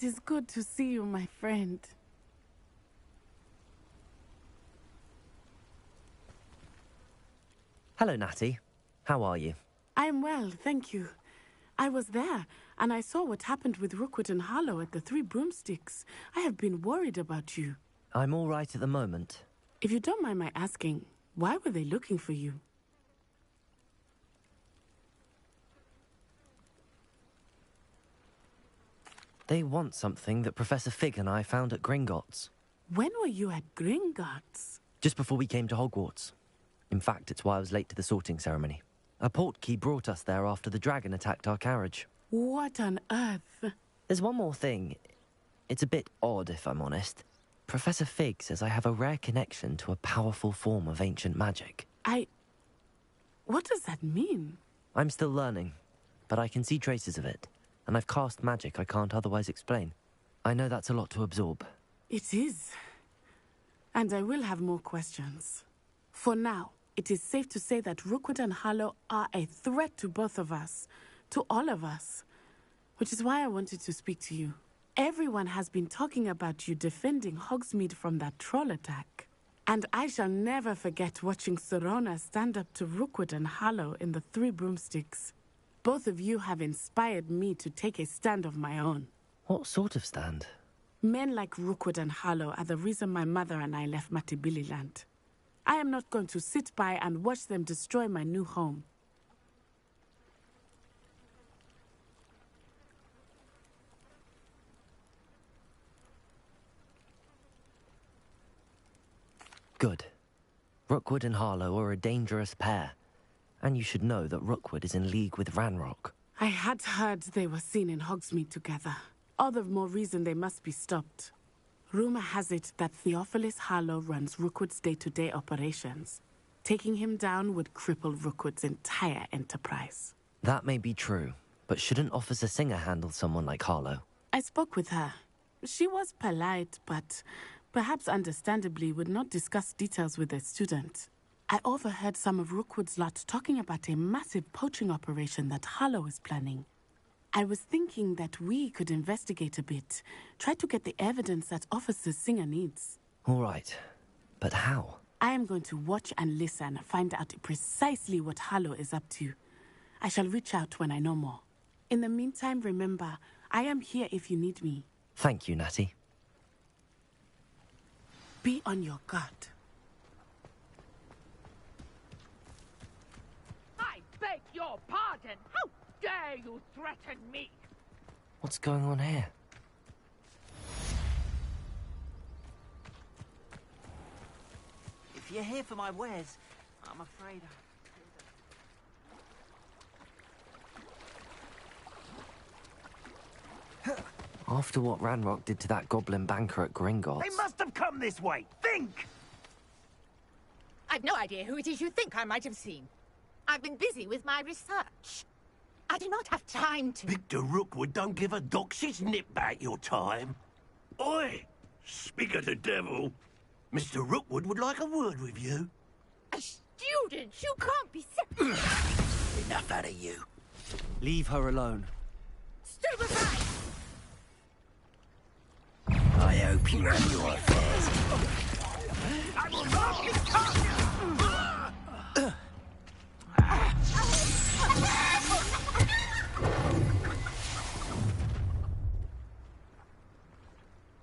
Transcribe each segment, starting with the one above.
It is good to see you, my friend. Hello, Natty. How are you? I'm well, thank you. I was there, and I saw what happened with Rookwood and Harlow at the Three Broomsticks. I have been worried about you. I'm all right at the moment. If you don't mind my asking, why were they looking for you? They want something that Professor Fig and I found at Gringotts. When were you at Gringotts? Just before we came to Hogwarts. In fact, it's why I was late to the sorting ceremony. A portkey brought us there after the dragon attacked our carriage. What on earth? There's one more thing. It's a bit odd, if I'm honest. Professor Fig says I have a rare connection to a powerful form of ancient magic. What does that mean? I'm still learning, but I can see traces of it, and I've cast magic I can't otherwise explain. I know that's a lot to absorb. It is. And I will have more questions. For now, it is safe to say that Rookwood and Harlow are a threat to both of us, to all of us, which is why I wanted to speak to you. Everyone has been talking about you defending Hogsmeade from that troll attack. And I shall never forget watching Serona stand up to Rookwood and Harlow in the Three Broomsticks. Both of you have inspired me to take a stand of my own. What sort of stand? Men like Rookwood and Harlow are the reason my mother and I left Matabeleland. I am not going to sit by and watch them destroy my new home. Good. Rookwood and Harlow are a dangerous pair. And you should know that Rookwood is in league with Ranrock. I had heard they were seen in Hogsmeade together. All the more reason they must be stopped. Rumor has it that Theophilus Harlow runs Rookwood's day-to-day operations. Taking him down would cripple Rookwood's entire enterprise. That may be true, but shouldn't Officer Singer handle someone like Harlow? I spoke with her. She was polite, but perhaps understandably would not discuss details with a student. I overheard some of Rookwood's lot talking about a massive poaching operation that Harlow is planning. I was thinking that we could investigate a bit, try to get the evidence that Officer Singer needs. All right, but how? I am going to watch and listen, find out precisely what Harlow is up to. I shall reach out when I know more. In the meantime, remember, I am here if you need me. Thank you, Natty. Be on your guard. I beg your pardon. How dare you threaten me? What's going on here? If you're here for my wares, I'm afraid After what Ranrock did to that goblin banker at Gringotts... They must have come this way! Think! I've no idea who it is you think I might have seen. I've been busy with my research. I do not have time to... Victor Rookwood don't give a doxy's nip back your time. Oi! Speak of the devil. Mr. Rookwood would like a word with you. A student? You can't be Enough out of you. Leave her alone. Stupefy! I hope you have your affairs. I will not become you!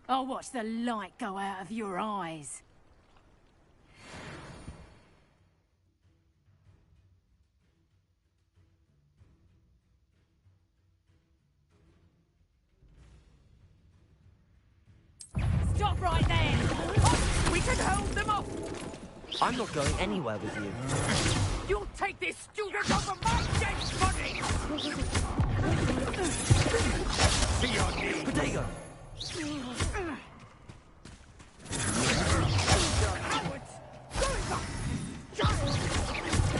I'll watch the light go out of your eyes. Stop right there! We can hold them off! I'm not going anywhere with you. You'll take this student over my dead body! Be on me. Potato!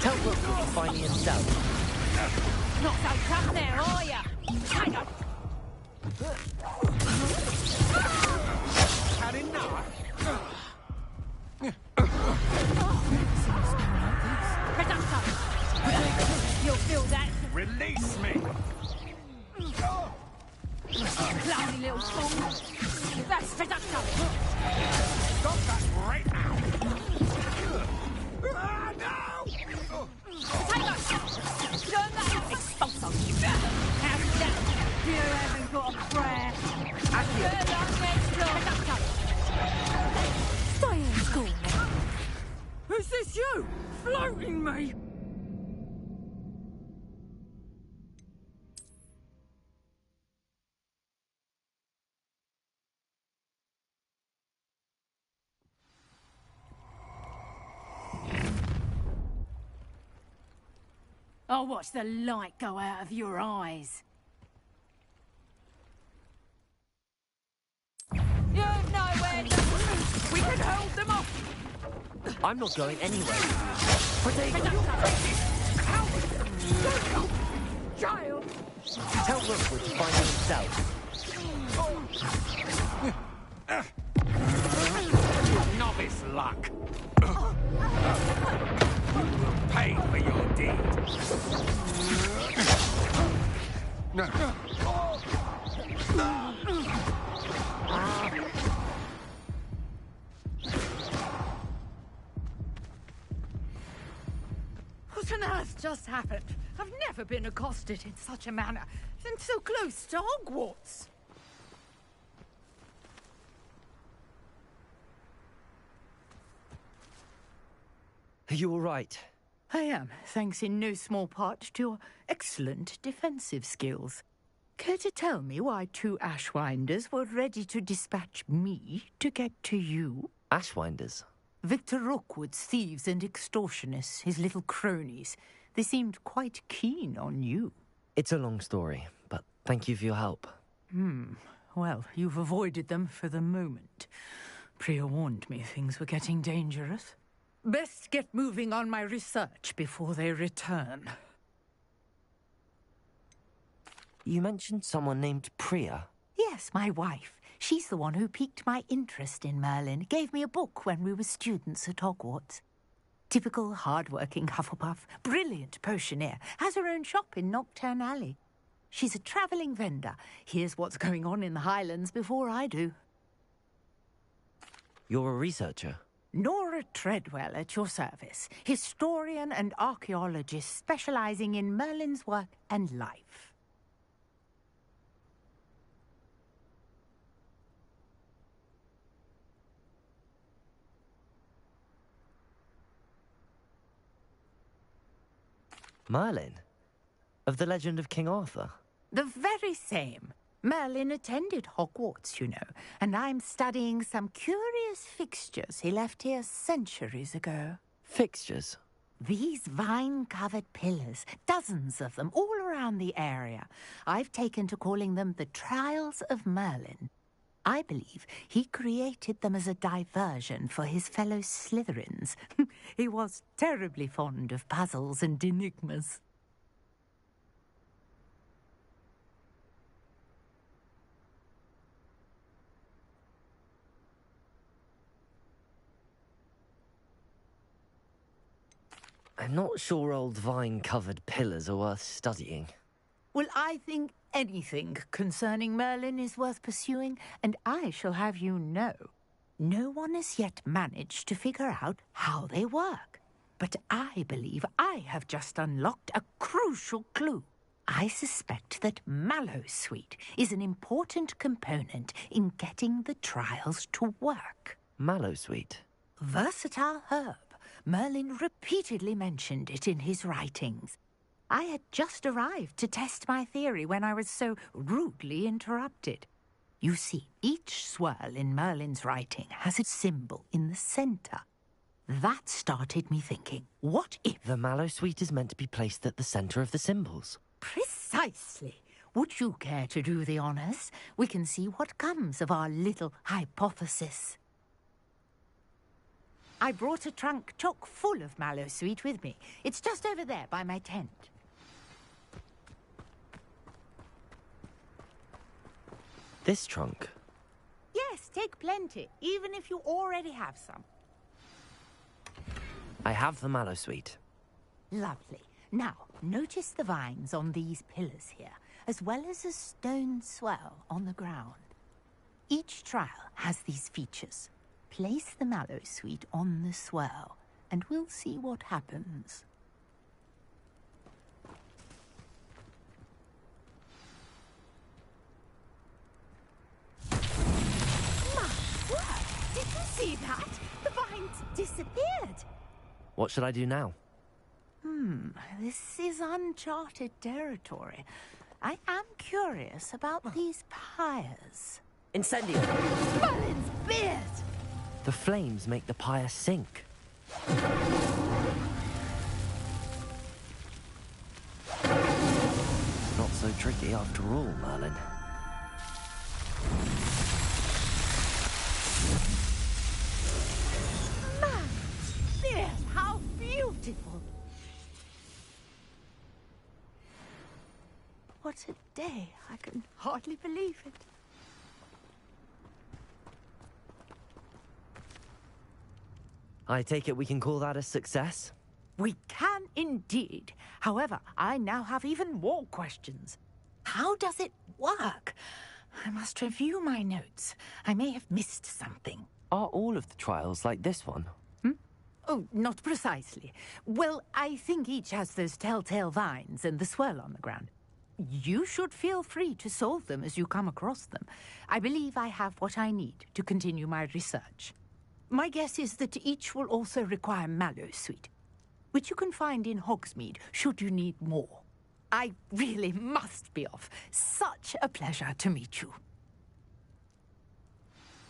Tell Rookwood to find me himself. Not so tough there, are ya? Hang on! Had enough? Reducto! You'll feel that. Release me! Blood lazy little fool. That's Reducto. Stop that right now! Ah, no! Taylor! Turn that expulso. How's that? You haven't got a prayer. Good on next door. Reducto. Stay in school. Is this you? Floating me? I'll watch the light go out of your eyes. You've nowhere to... We can hold them off! I'm not going anywhere. Protego! Child! Tell Rookwood to find himself. Novice luck! You will pay for your deed. What on earth just happened? I've never been accosted in such a manner, and so close to Hogwarts. Are you all right? I am, thanks in no small part to your excellent defensive skills. Care to tell me why 2 Ashwinders were ready to dispatch me to get to you? Ashwinders? Victor Rookwood's thieves and extortionists, his little cronies. They seemed quite keen on you. It's a long story, but thank you for your help. Well, you've avoided them for the moment. Priya warned me things were getting dangerous. Best get moving on my research before they return. You mentioned someone named Priya. Yes, my wife. She's the one who piqued my interest in Merlin. Gave me a book when we were students at Hogwarts. Typical hard-working Hufflepuff, brilliant potioneer, has her own shop in Knockturn Alley. She's a travelling vendor. Hears what's going on in the Highlands before I do. You're a researcher? Nora Treadwell at your service, historian and archaeologist specialising in Merlin's work and life. Merlin? Of the legend of King Arthur? The very same. Merlin attended Hogwarts, you know, and I'm studying some curious fixtures he left here centuries ago. Fixtures? These vine-covered pillars, dozens of them, all around the area. I've taken to calling them the Trials of Merlin. I believe he created them as a diversion for his fellow Slytherins. He was terribly fond of puzzles and enigmas. I'm not sure old vine-covered pillars are worth studying. Well, I think anything concerning Merlin is worth pursuing, and I shall have you know, no one has yet managed to figure out how they work. But I believe I have just unlocked a crucial clue. I suspect that Mallowsweet is an important component in getting the trials to work. Mallowsweet? Versatile herb. Merlin repeatedly mentioned it in his writings. I had just arrived to test my theory when I was so rudely interrupted. You see, each swirl in Merlin's writing has a symbol in the centre. That started me thinking, what if... The Mallowsweet is meant to be placed at the centre of the symbols. Precisely. Would you care to do the honours? We can see what comes of our little hypothesis. I brought a trunk chock full of Mallowsweet with me. It's just over there by my tent. This trunk? Yes, take plenty, even if you already have some. I have the Mallowsweet. Lovely. Now, Notice the vines on these pillars here, as well as a stone swell on the ground. Each trial has these features. Place the mallow sweet on the swell, and we'll see what happens. My word! Did you see that? The vines disappeared. What should I do now? This is uncharted territory. I am curious about these pyres. Incendio! Merlin's beard! The flames make the pyre sink. Not so tricky after all, Merlin. Merlin's beard! How beautiful! What a day. I can hardly believe it. I take it we can call that a success? We can indeed. However, I now have even more questions. How does it work? I must review my notes. I may have missed something. Are all of the trials like this one? Oh, not precisely. Well, I think each has those telltale vines and the swirl on the ground. You should feel free to solve them as you come across them. I believe I have what I need to continue my research. My guess is that each will also require mallow sweet, which you can find in Hogsmeade should you need more. I really must be off. Such a pleasure to meet you.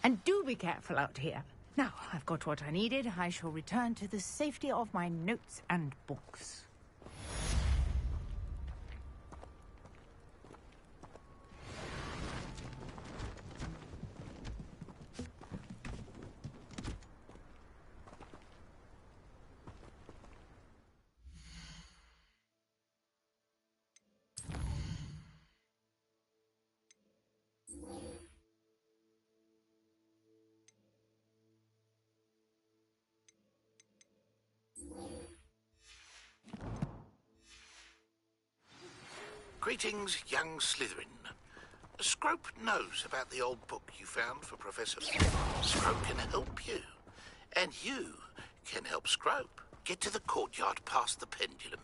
And do be careful out here. Now, I've got what I needed. I shall return to the safety of my notes and books. Greetings, young Slytherin. Scrope knows about the old book you found for Professor. Scrope can help you. And you can help Scrope get to the courtyard past the pendulum.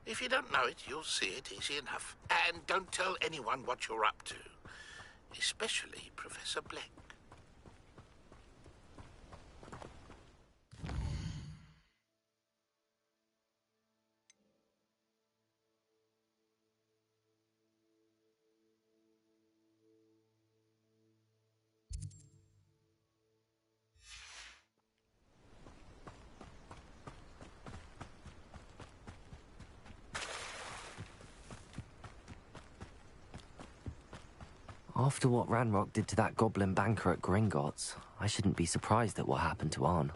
If you don't know it, you'll see it easy enough. And don't tell anyone what you're up to. Especially Professor Black. After what Ranrock did to that goblin banker at Gringotts, I shouldn't be surprised at what happened to Arn.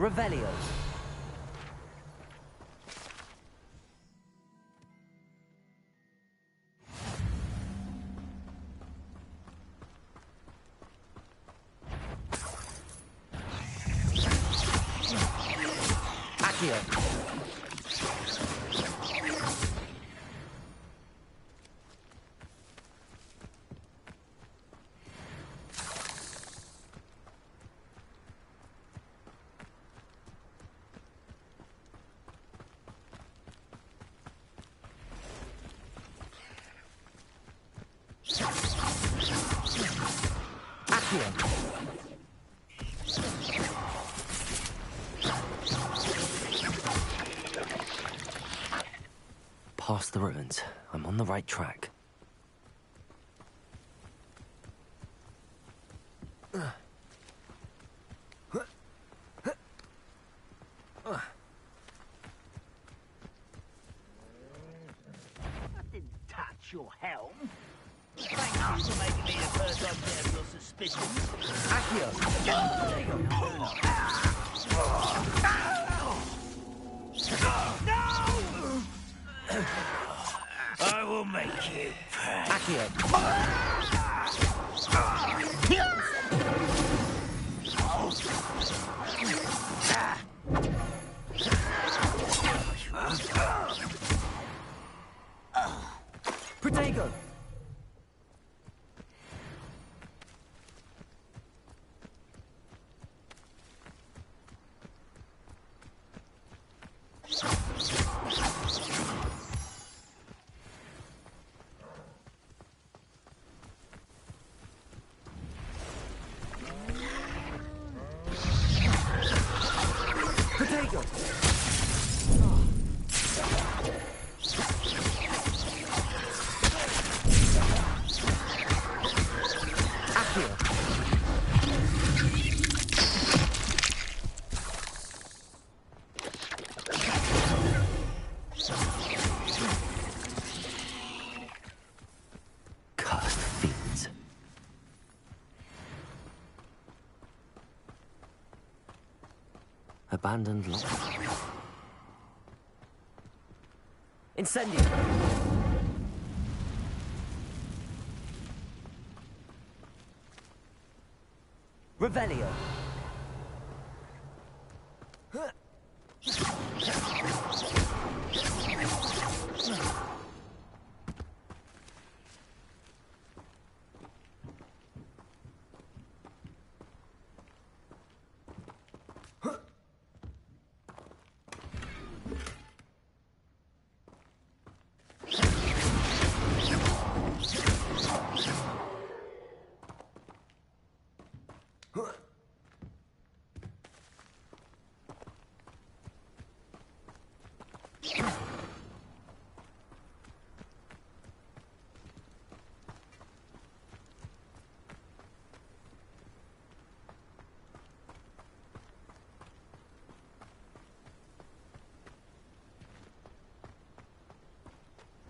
Revelio. Accio. Past the ruins. I'm on the right track. I didn't touch your helm. Thank you for making me the first object of your suspicions. Accio. I will make you pay. Accio. Protego. Protego. Cursed fiends. Abandoned lot. Incendio. Revelio.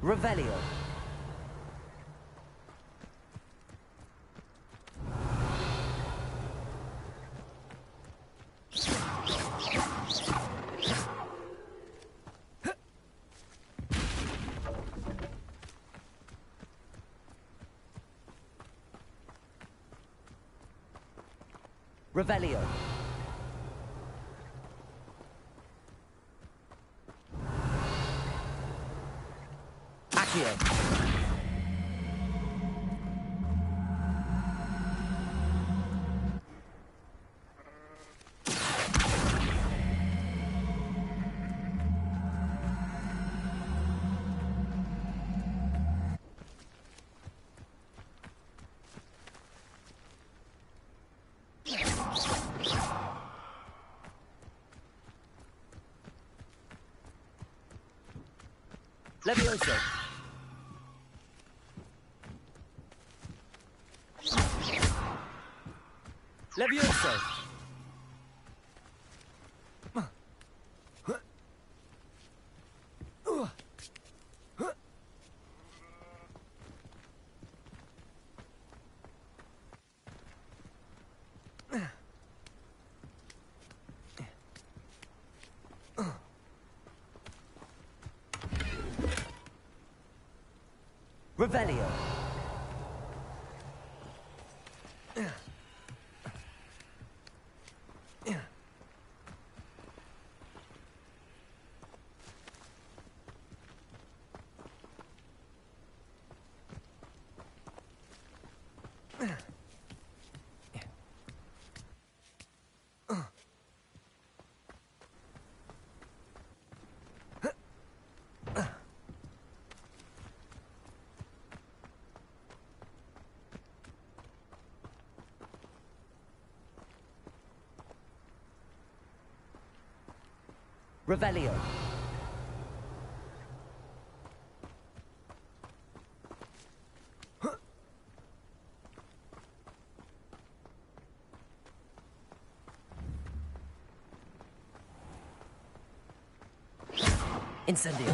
Revelio. Revelio. Accio. Levioso. Levioso. Revelio. Revelio. Incendio.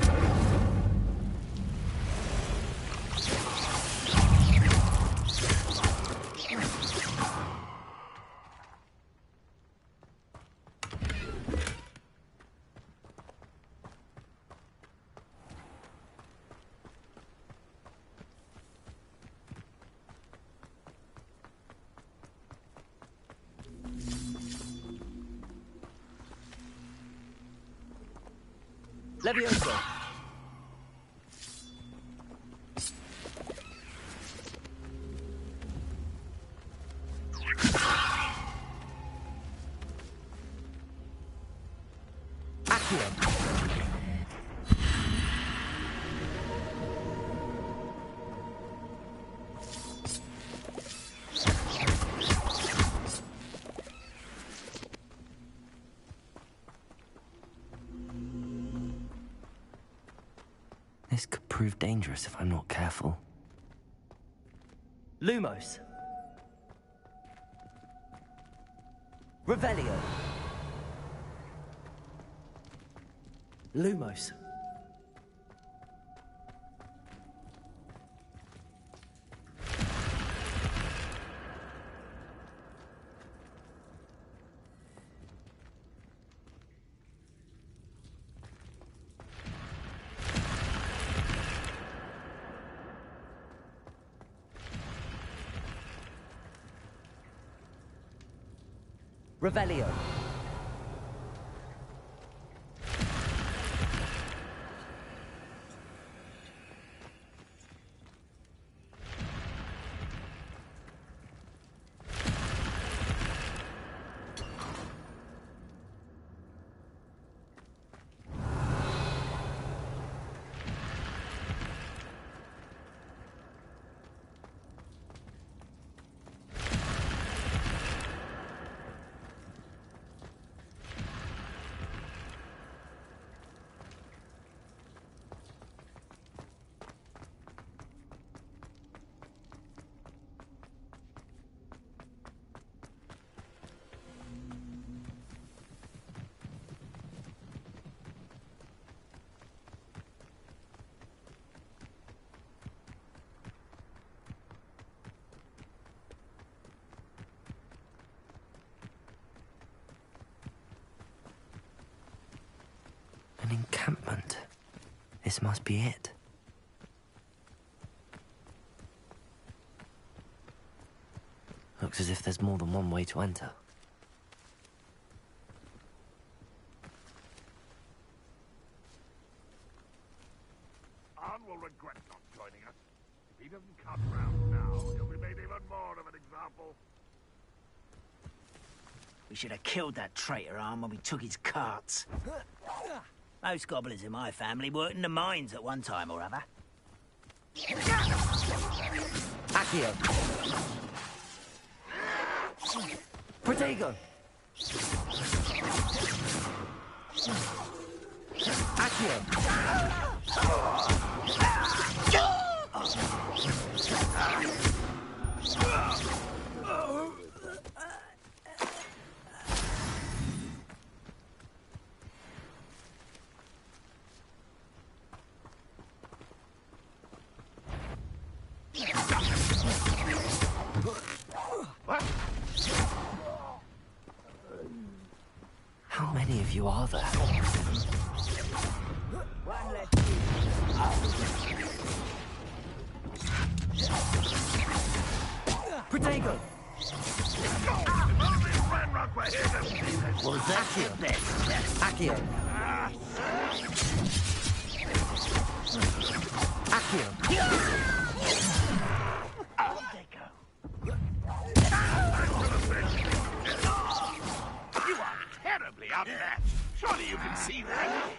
Levioso. Accio. This could prove dangerous if I'm not careful. Lumos. Revelio. Lumos. Revelio. An encampment. This must be it. Looks as if there's more than one way to enter. Arn will regret not joining us. If he doesn't come round now, he'll be made even more of an example. We should have killed that traitor, Arn, when we took his carts. Most goblins in my family worked in the mines at one time or other. Accio. Protego. Accio. How many of you are there? One left. Protego! Was that your best? Accio! Accio! You are terribly outmatched. Surely you can see that.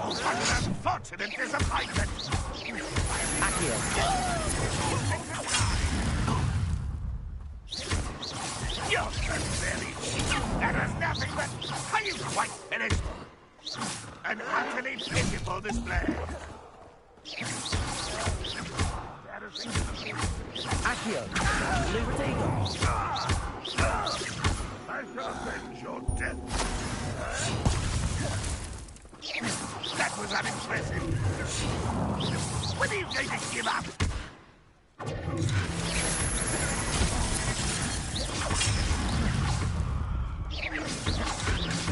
What an unfortunate disappointment. Accio! You're very cheap. That was nothing but... Are you quite finished? An utterly pitiful display. Accio! Protego! I shall avenge your death. That was unimpressive. When are you going to give up?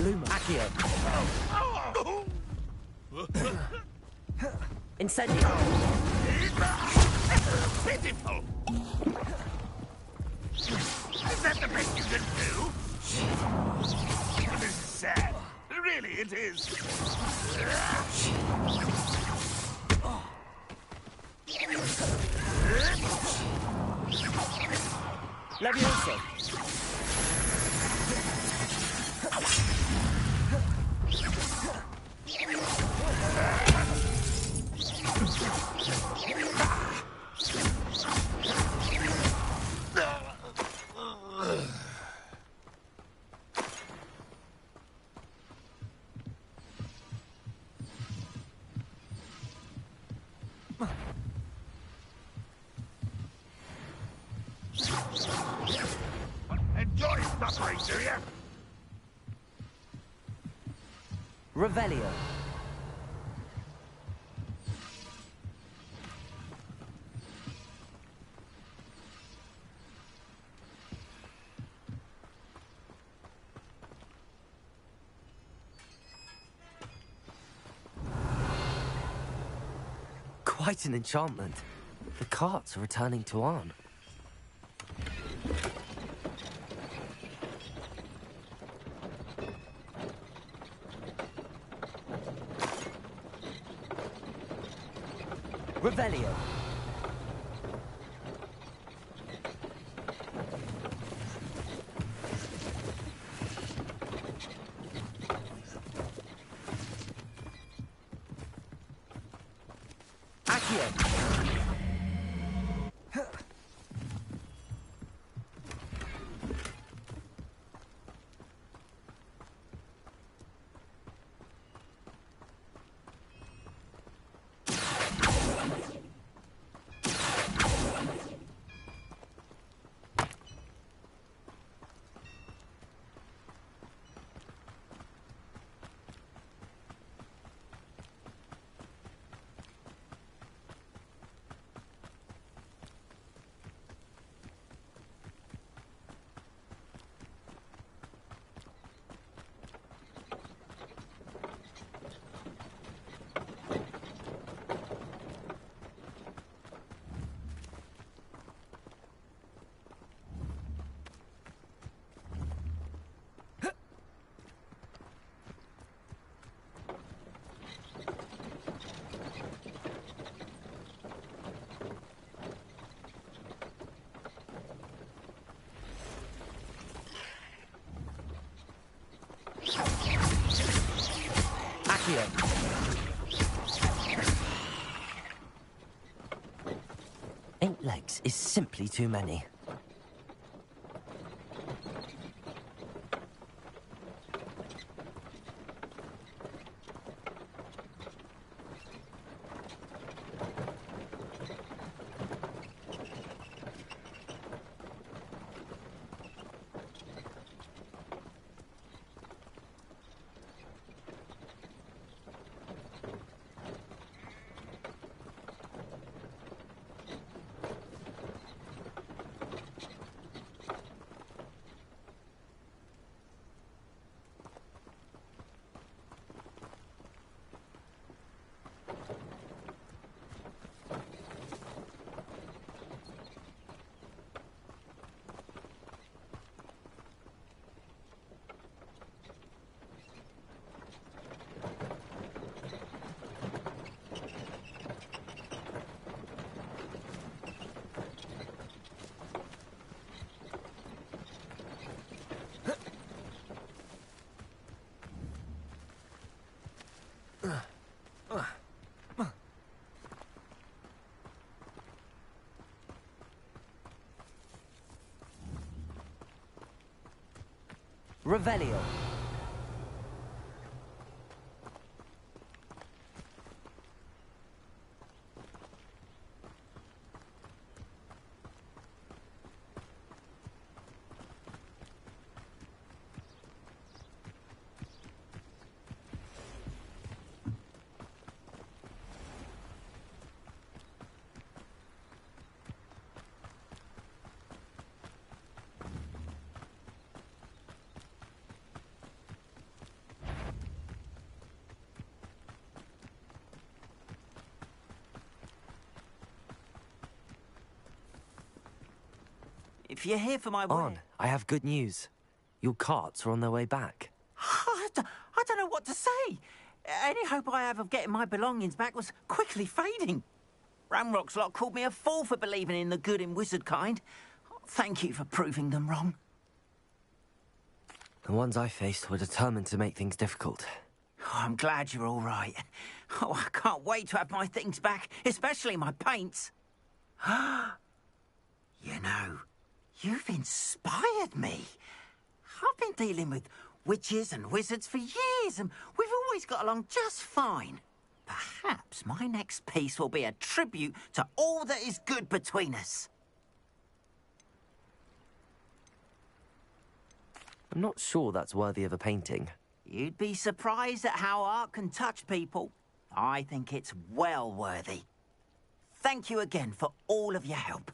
Luma! Accio! Incendio! Pitiful. Is that the best you can do? It is sad. Really, it is. Levioso! Enjoy suffering, do you? Revelio! Quite an enchantment. The carts are returning to Arn. Revelio! Accio! Accio! Eight legs is simply too many. Revelio. If you're here for my On, I have good news. Your carts are on their way back. I don't know what to say. Any hope I have of getting my belongings back was quickly fading. Ramrock's lot called me a fool for believing in the good in wizard kind. Thank you for proving them wrong. The ones I faced were determined to make things difficult. Oh, I'm glad you're all right. Oh, I can't wait to have my things back, especially my paints. You know, you've inspired me. I've been dealing with witches and wizards for years, and we've always got along just fine. Perhaps my next piece will be a tribute to all that is good between us. I'm not sure that's worthy of a painting. You'd be surprised at how art can touch people. I think it's well worthy. Thank you again for all of your help.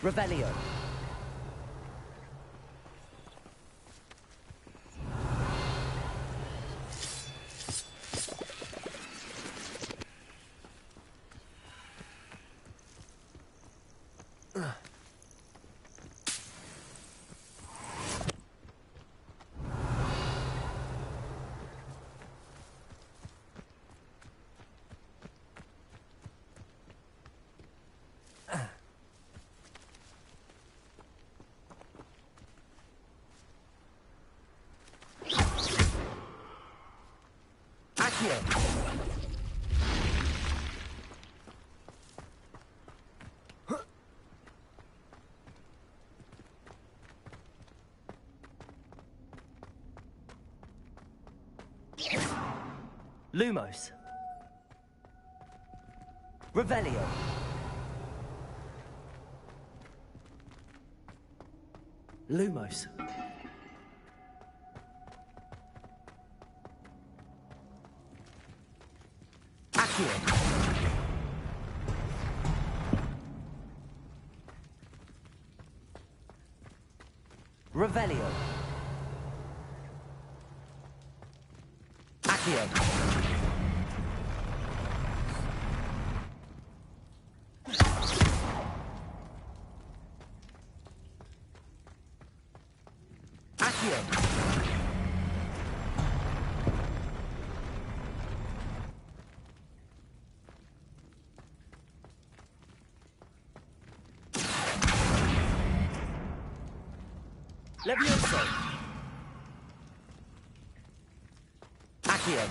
Revelio. Lumos. Revelio. Lumos. Accio. Revelio. Accio. Levioso. Accio.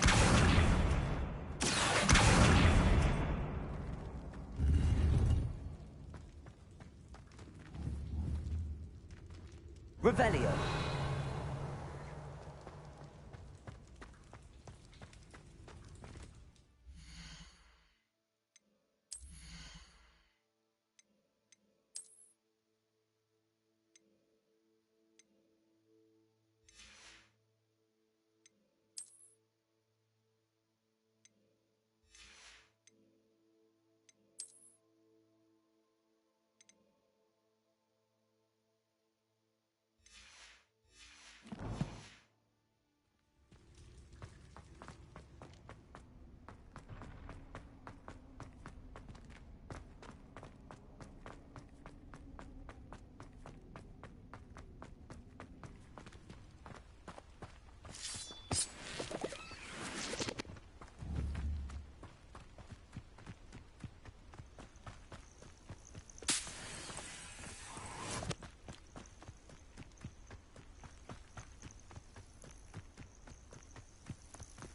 Revelio.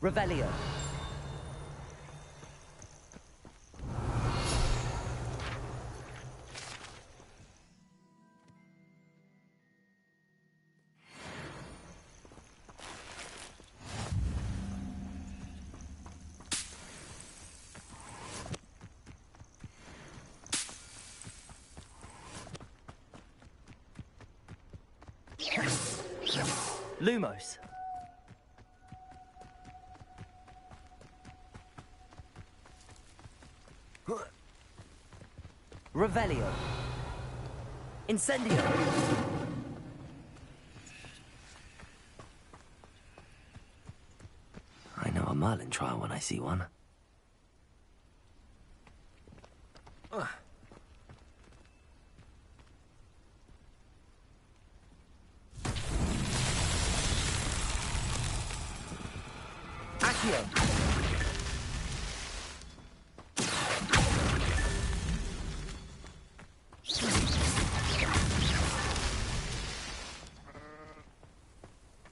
Revelio. Lumos. Revelio. Incendio. I know a Merlin trial when I see one. Accio.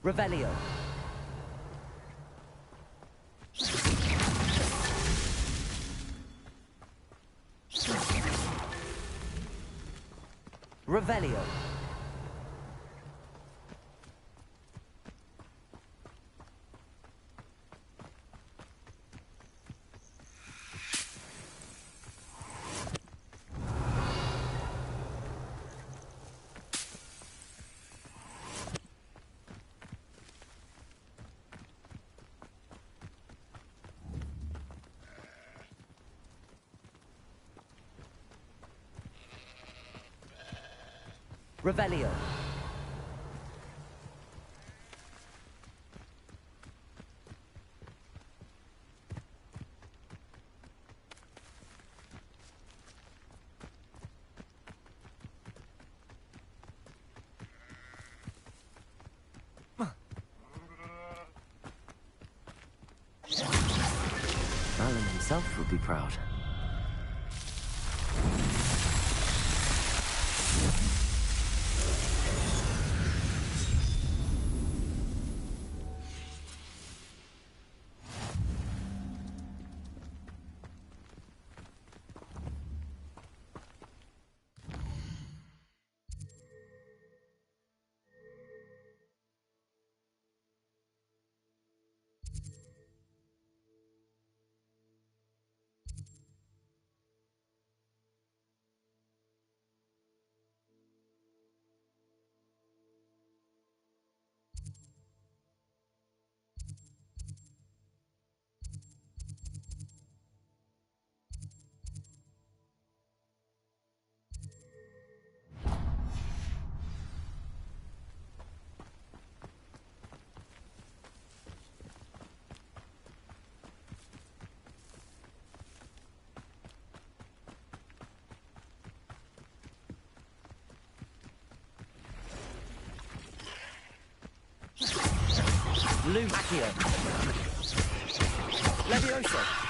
Revelio. Revelio. Revelio. Merlin himself would be proud. Accio. Levioso.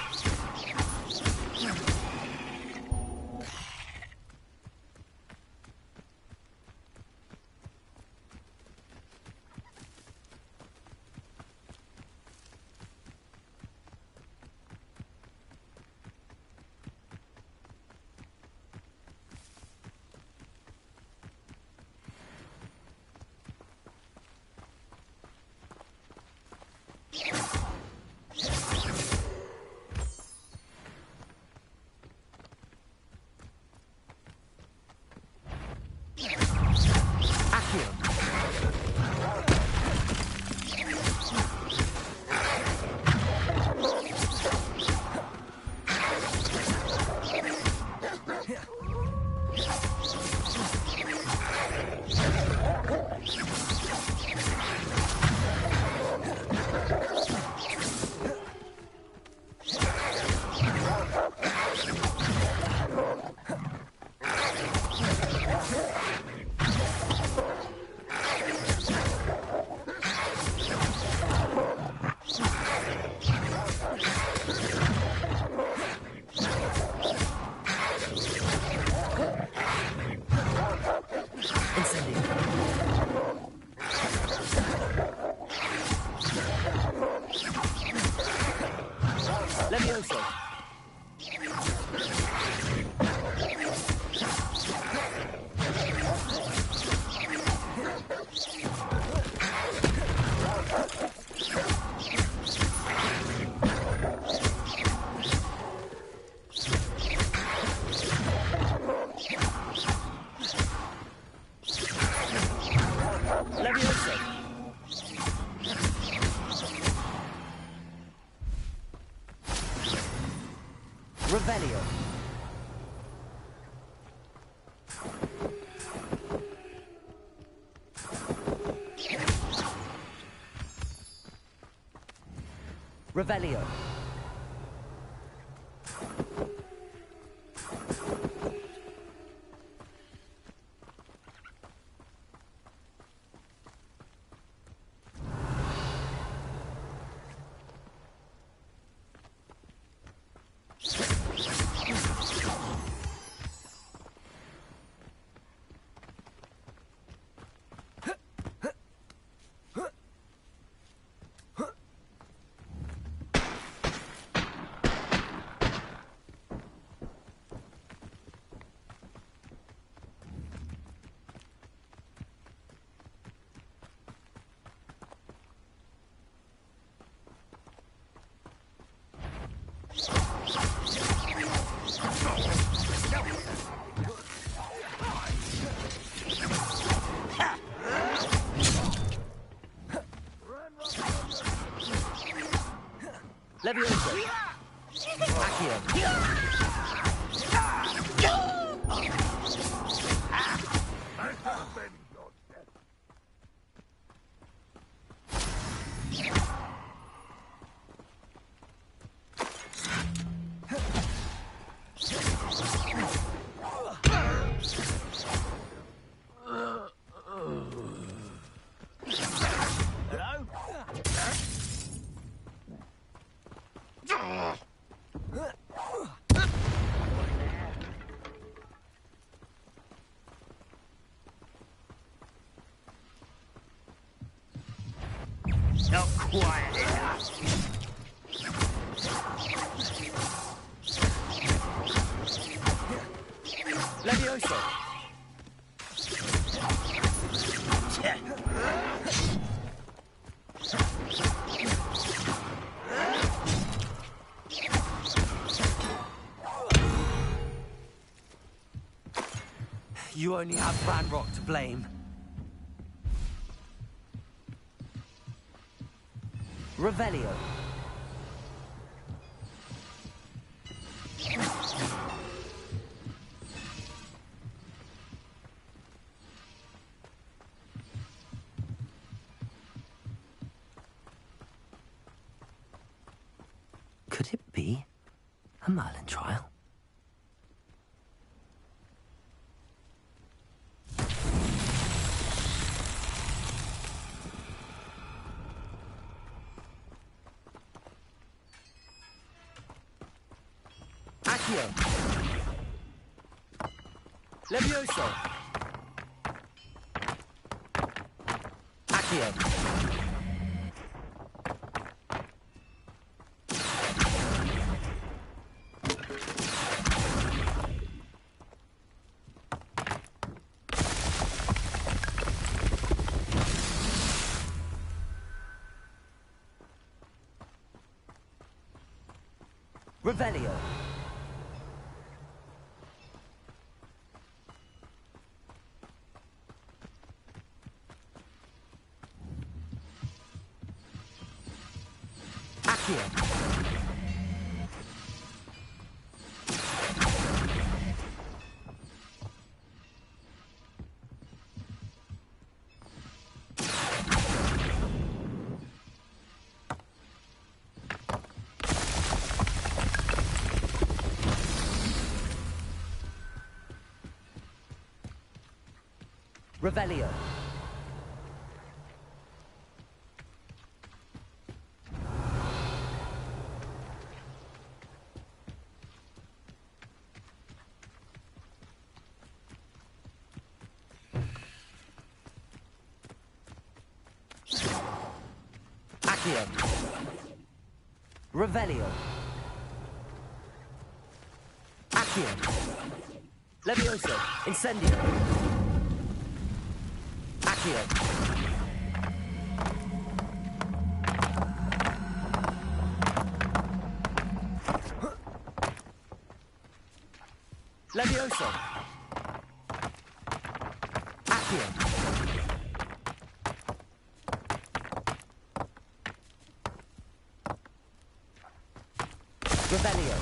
Revelio. Revelio. Levioso. Accio. Not quite enough. Levioso. You only have Ranrock to blame. Revelio. Could it be a Merlin trial? Accio. Levioso. Accio. Revelio. Accio. Revelio. Accio. Revelio. Accio. Levioso. Incendio. Accio. Levioso. Accio. Revelio.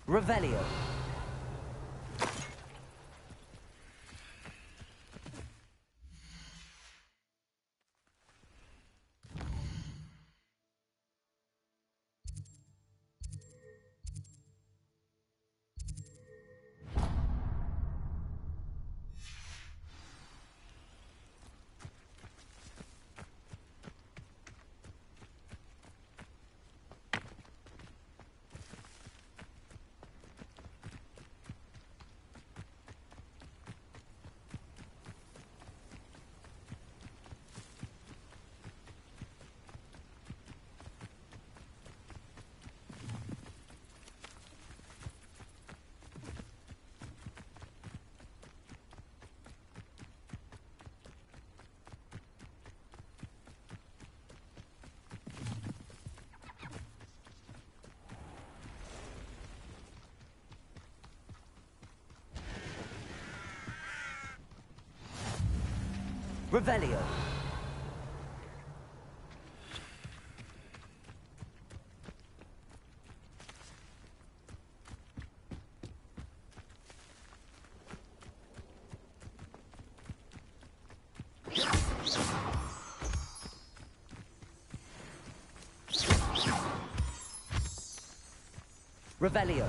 Revelio. Revelio. Revelio.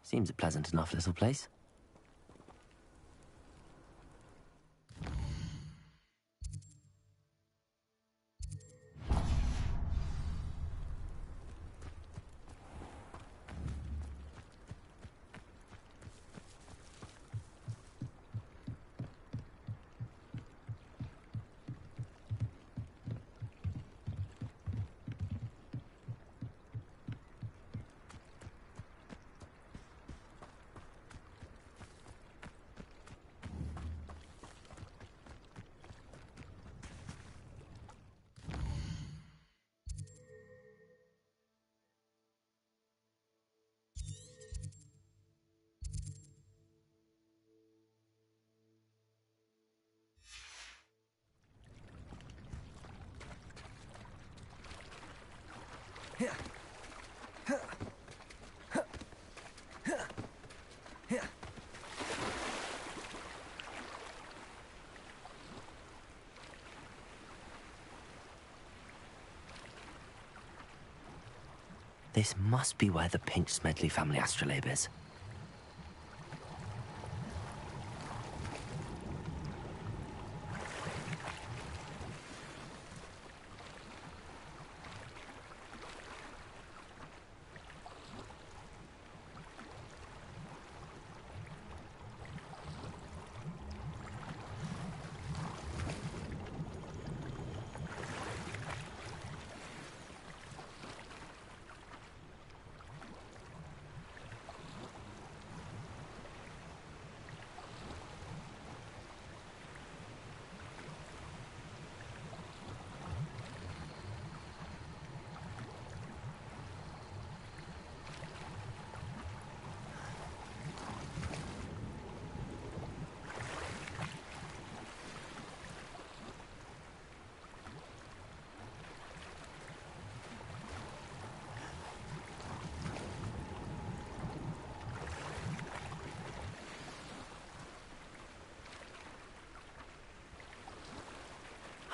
Seems a pleasant enough little place. This must be where the Pinch Smedley family astrolabe is.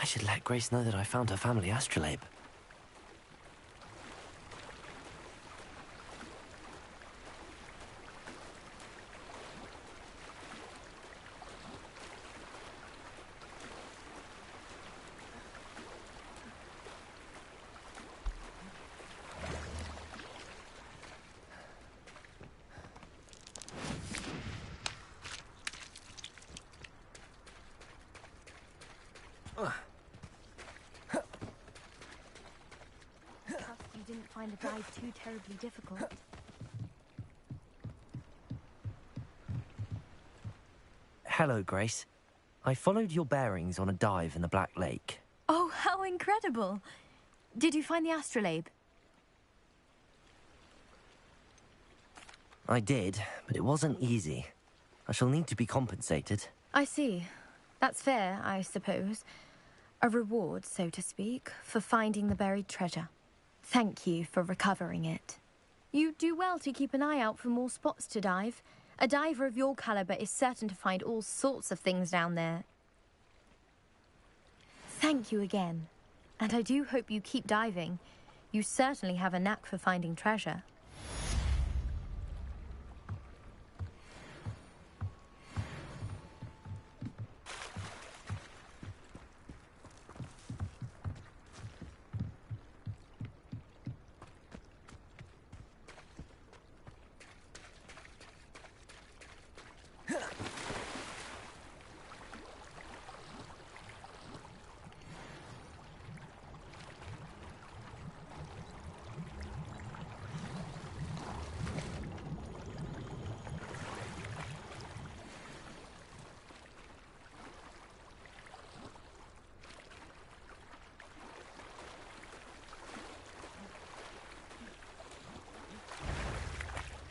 I should let Grace know that I found her family astrolabe. You didn't find the dive too terribly difficult. Hello, Grace. I followed your bearings on a dive in the Black Lake. Oh, how incredible! Did you find the astrolabe? I did, but it wasn't easy. I shall need to be compensated. I see. That's fair, I suppose. A reward, so to speak, for finding the buried treasure. Thank you for recovering it. You do well to keep an eye out for more spots to dive. A diver of your caliber is certain to find all sorts of things down there. Thank you again. And I do hope you keep diving. You certainly have a knack for finding treasure.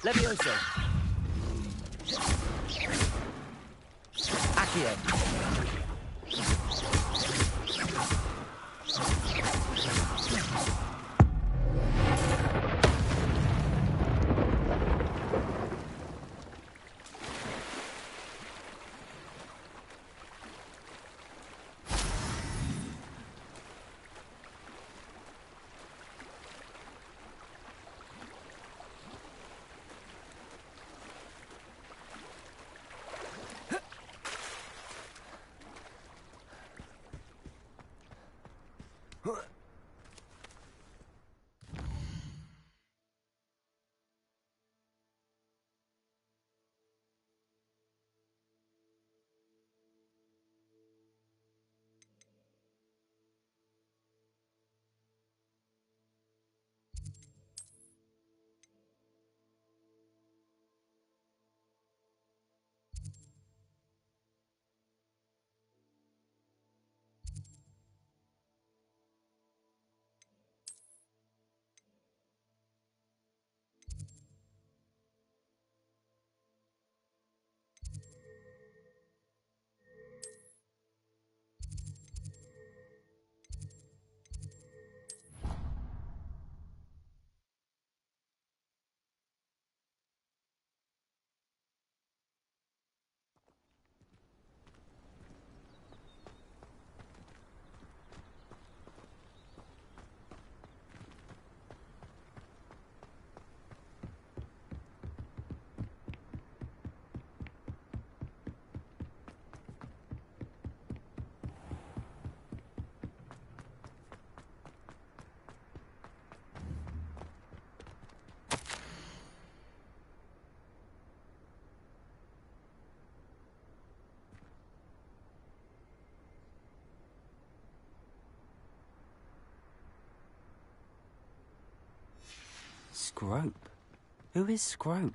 Levioso! Accio! Scrope? Who is Scrope?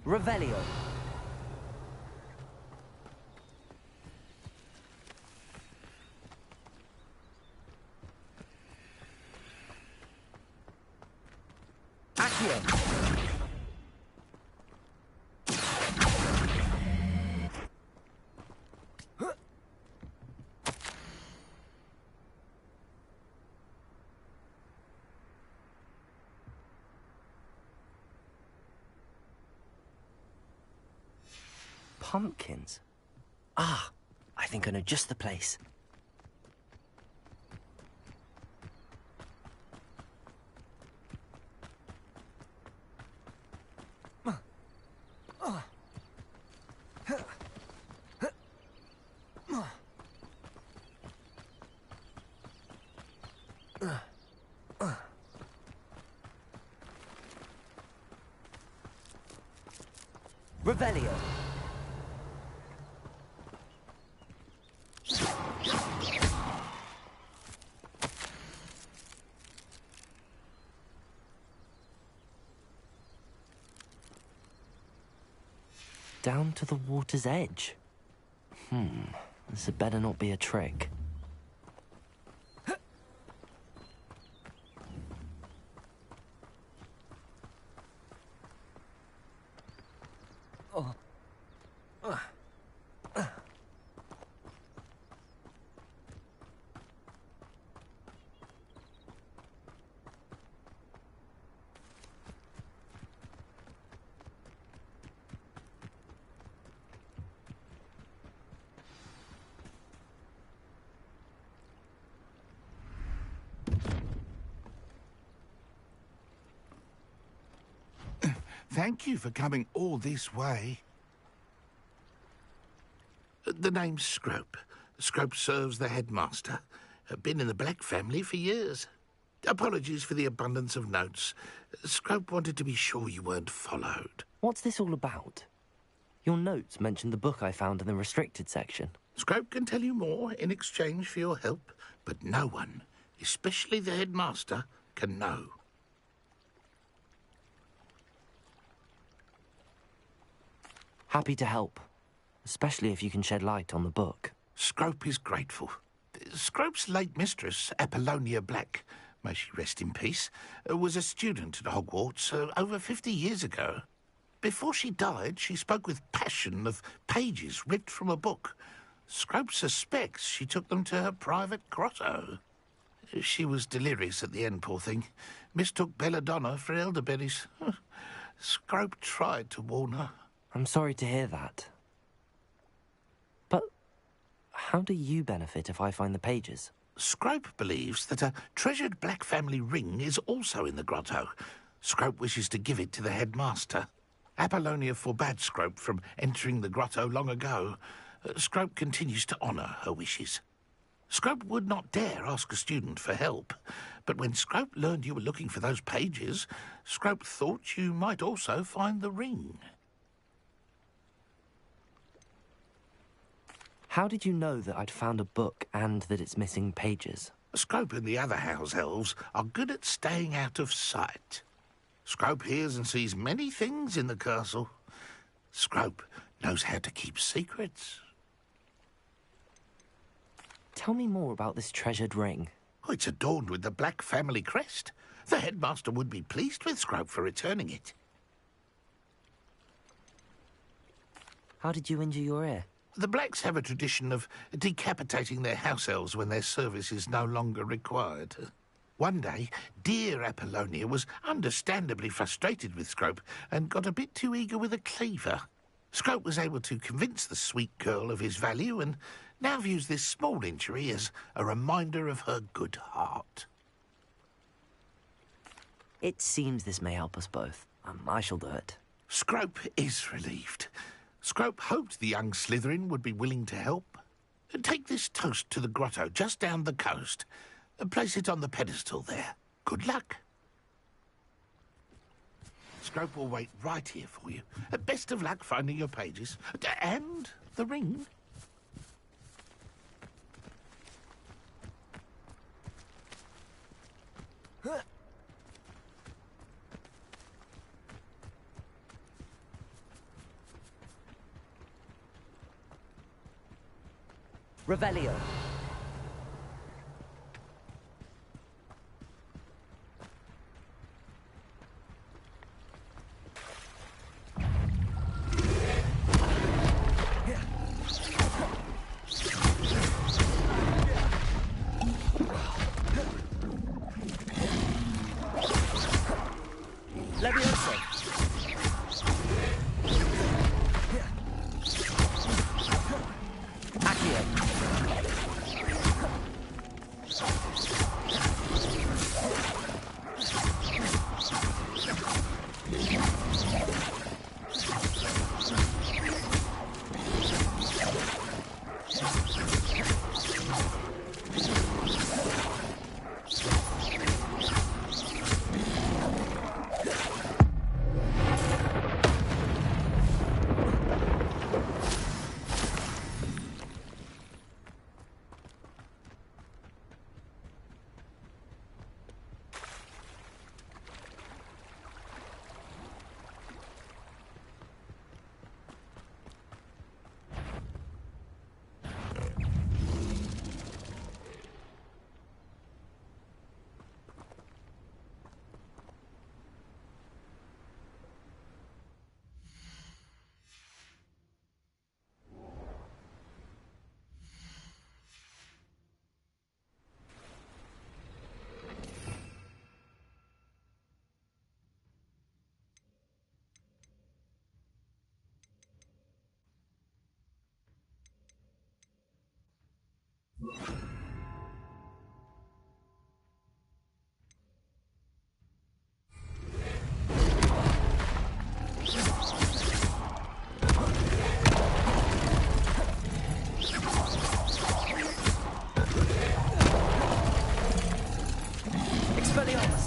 Revelio. Accio. Pumpkins? Ah, I think I know just the place. Revelio. Down to the water's edge. This had better not be a trick. Thank you for coming all this way. The name's Scrope. Scrope serves the headmaster. Been in the Black family for years. Apologies for the abundance of notes. Scrope wanted to be sure you weren't followed. What's this all about? Your notes mentioned the book I found in the restricted section. Scrope can tell you more in exchange for your help, but no one, especially the headmaster, can know. Happy to help, especially if you can shed light on the book. Scrope is grateful. Scrope's late mistress, Apollonia Black, may she rest in peace, was a student at Hogwarts over 50 years ago. Before she died, she spoke with passion of pages ripped from a book. Scrope suspects she took them to her private grotto. She was delirious at the end, poor thing. Mistook belladonna for elderberries. Scrope tried to warn her. I'm sorry to hear that. But how do you benefit if I find the pages? Scrope believes that a treasured Black family ring is also in the grotto. Scrope wishes to give it to the headmaster. Apollonia forbade Scrope from entering the grotto long ago. Scrope continues to honour her wishes. Scrope would not dare ask a student for help, but when Scrope learned you were looking for those pages, Scrope thought you might also find the ring. How did you know that I'd found a book and that it's missing pages? Scrope and the other house elves are good at staying out of sight. Scrope hears and sees many things in the castle. Scrope knows how to keep secrets. Tell me more about this treasured ring. Oh, it's adorned with the Black family crest. The headmaster would be pleased with Scrope for returning it. How did you injure your ear? The Blacks have a tradition of decapitating their house elves when their service is no longer required. One day, dear Apollonia was understandably frustrated with Scrope and got a bit too eager with a cleaver. Scrope was able to convince the sweet girl of his value and now views this small injury as a reminder of her good heart. It seems this may help us both. I shall do it. Scrope is relieved. Scrope hoped the young Slytherin would be willing to help. Take this toast to the grotto just down the coast and place it on the pedestal there. Good luck. Scrope will wait right here for you. Best of luck finding your pages. And the ring. Revelio. Levioso. Accio. Expelliarmus.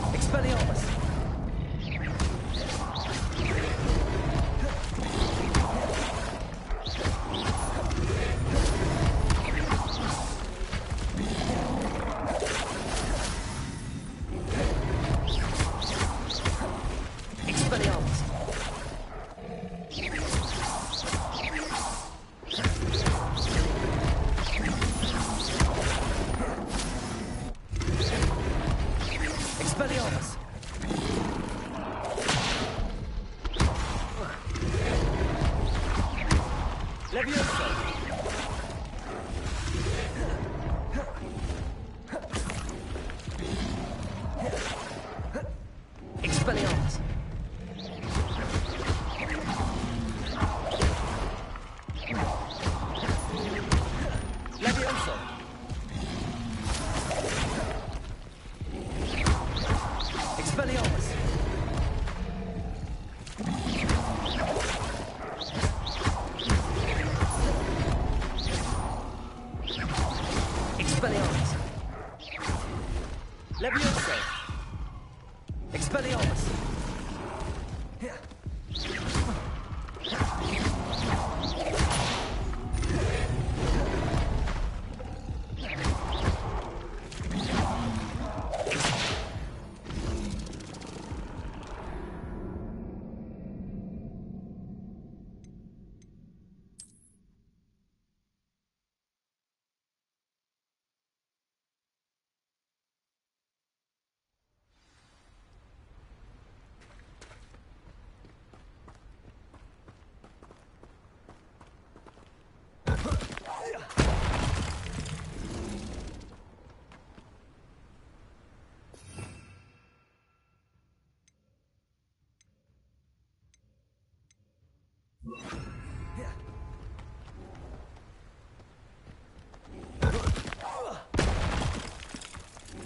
Expelliarmus. Expelliarmus. Levioso. Expelliarmus. Levioso. Levioso! Expelliarmus!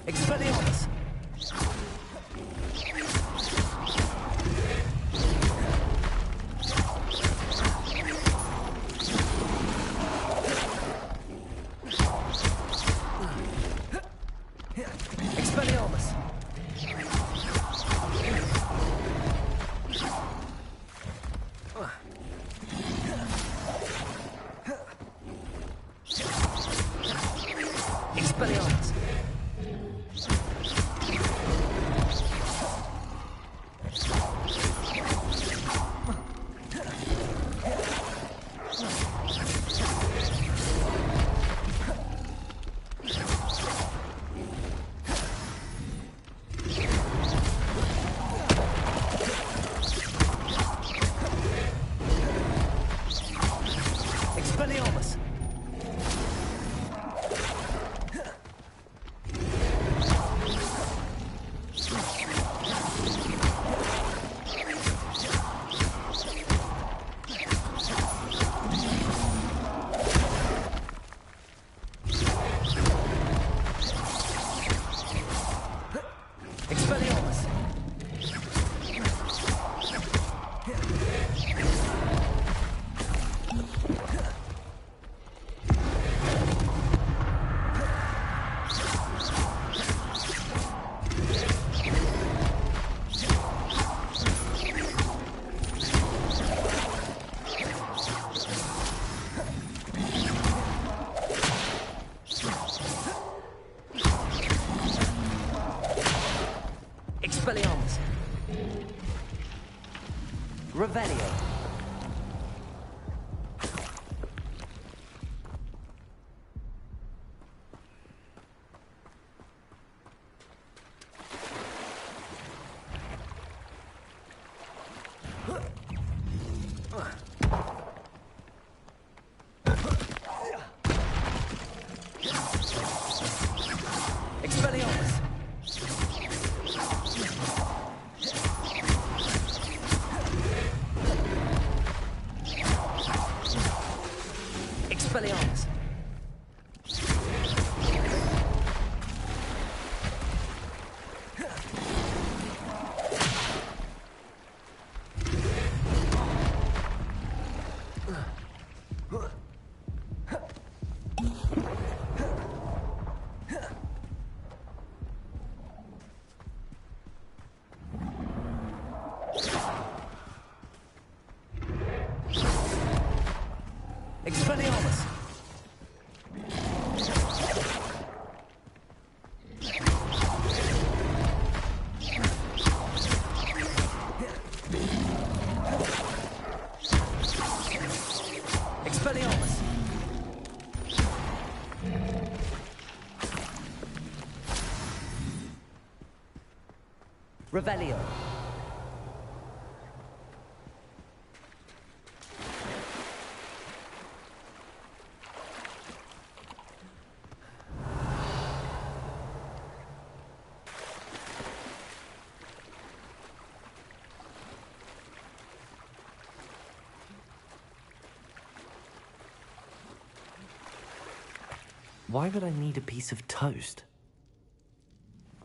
Expelliarmus! Expelliarmus! Expelliarmus! Expelliarmus! Expelliarmus! Expelliarmus! Revelio! Expelliarmus! Expelliarmus! Expelliarmus! Expelliarmus! Revelio! Why would I need a piece of toast?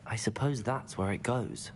I suppose that's where it goes.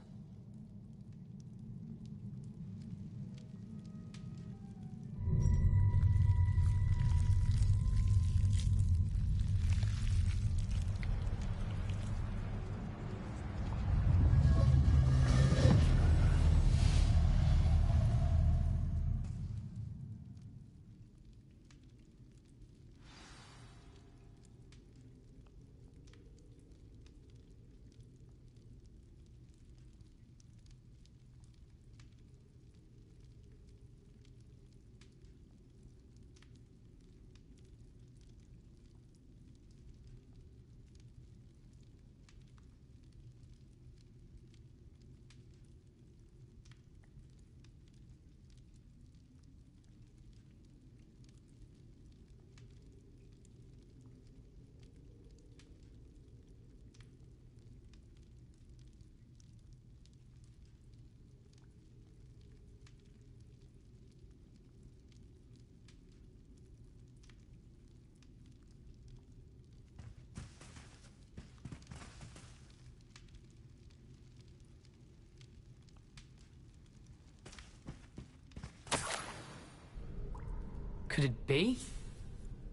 could it be?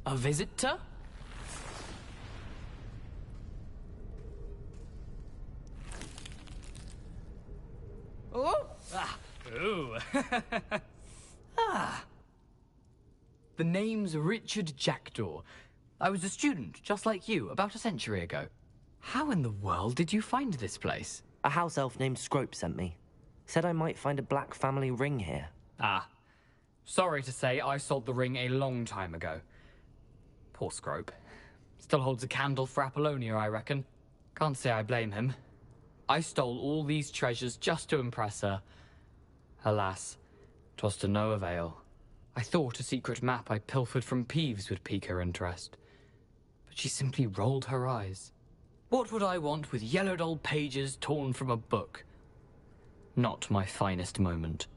A visitor? Oh! Ah! Ooh! Ah! The name's Richard Jackdaw. I was a student, just like you, about a century ago. How in the world did you find this place? A house elf named Scrope sent me. Said I might find a black family ring here. Ah. Sorry to say, I sold the ring a long time ago. Poor Scrope. Still holds a candle for Apollonia, I reckon. Can't say I blame him. I stole all these treasures just to impress her. Alas, 'twas to no avail. I thought a secret map I pilfered from Peeves would pique her interest. But she simply rolled her eyes. What would I want with yellowed old pages torn from a book? Not my finest moment.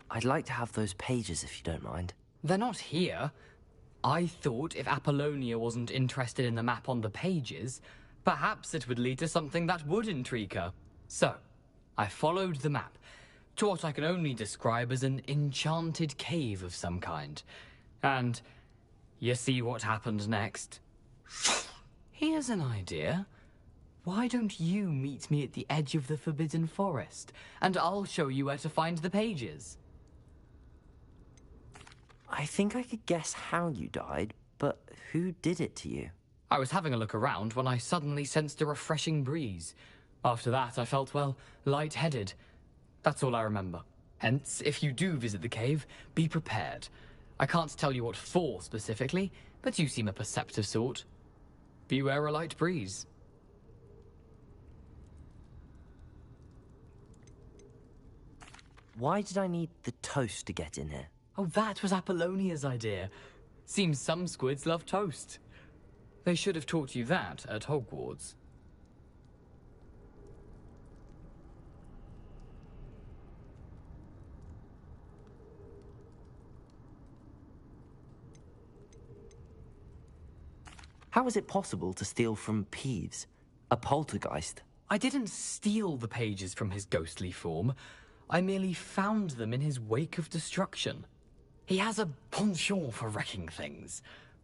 I'd like to have those pages if you don't mind. They're not here. I thought if Apollonia wasn't interested in the map on the pages, perhaps it would lead to something that would intrigue her. So, I followed the map to what I can only describe as an enchanted cave of some kind. And you see what happened next? Here's an idea. Why don't you meet me at the edge of the Forbidden Forest, and I'll show you where to find the pages? I think I could guess how you died, but who did it to you? I was having a look around when I suddenly sensed a refreshing breeze. After that, I felt, well, lightheaded. That's all I remember. Hence, if you do visit the cave, be prepared. I can't tell you what for specifically, but you seem a perceptive sort. Beware a light breeze. Why did I need the toast to get in here? Oh, that was Apollonia's idea. Seems some squids love toast. They should have taught you that at Hogwarts. How is it possible to steal from Peeves, a poltergeist? I didn't steal the pages from his ghostly form. I merely found them in his wake of destruction. He has a penchant for wrecking things.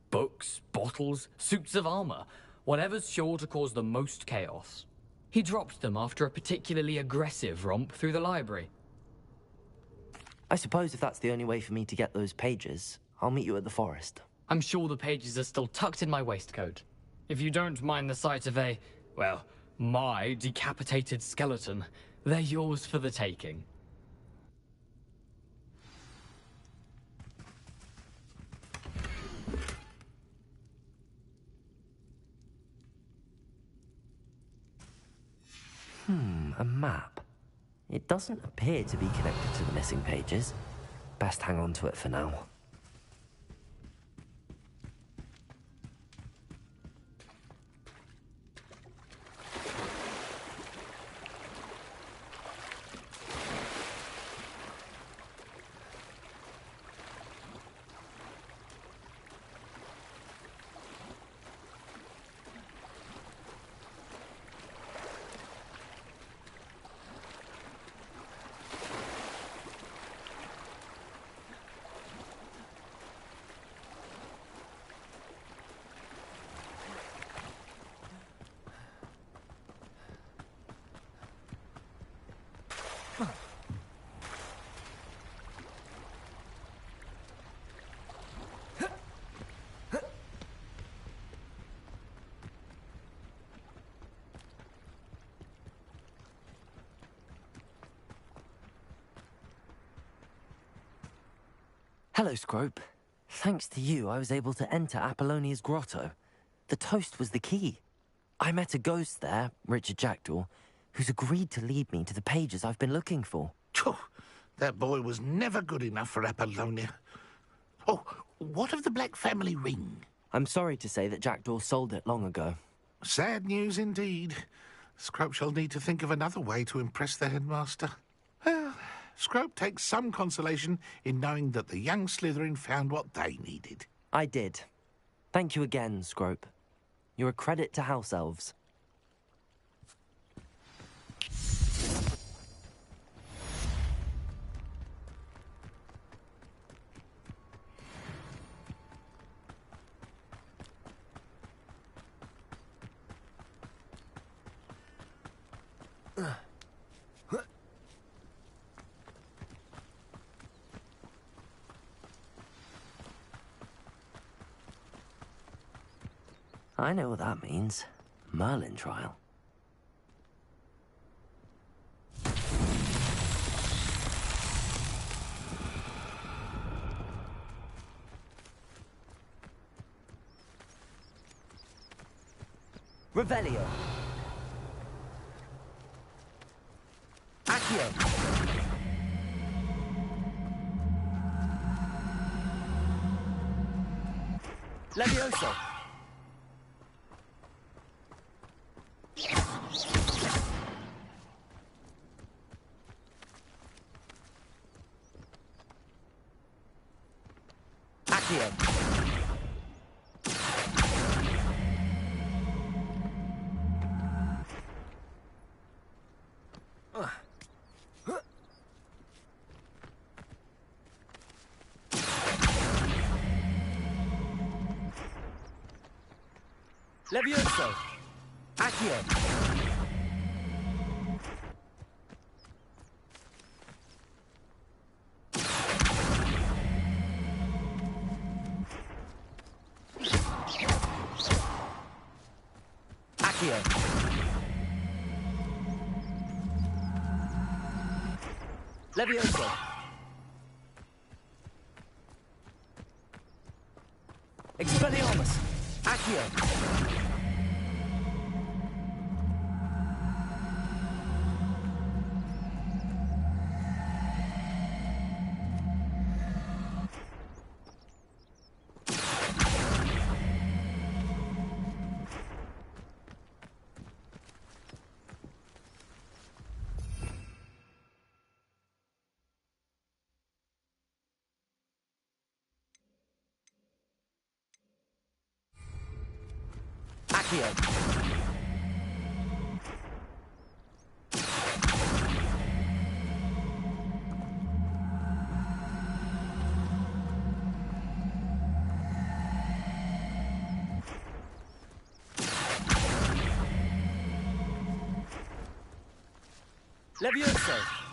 Books, bottles, suits of armor, whatever's sure to cause the most chaos. He dropped them after a particularly aggressive romp through the library. I suppose if that's the only way for me to get those pages, I'll meet you at the forest. I'm sure the pages are still tucked in my waistcoat. If you don't mind the sight of a, well, my decapitated skeleton, they're yours for the taking. A map. It doesn't appear to be connected to the missing pages. Best hang on to it for now. Hello, Scrope. Thanks to you, I was able to enter Apollonia's grotto. The toast was the key. I met a ghost there, Richard Jackdaw, who's agreed to lead me to the pages I've been looking for. Phew, that boy was never good enough for Apollonia. Oh, what of the Black family ring? I'm sorry to say that Jackdaw sold it long ago. Sad news indeed. Scrope shall need to think of another way to impress the headmaster. Well, Scrope takes some consolation in knowing that the young Slytherin found what they needed. I did. Thank you again, Scrope. You're a credit to House Elves. I know what that means. Merlin trial. Revelio. Accio. Levioso. Accio. Levioso. Accio. Accio. Levioso. Expelliarmus. Accio. Accio. Levioso.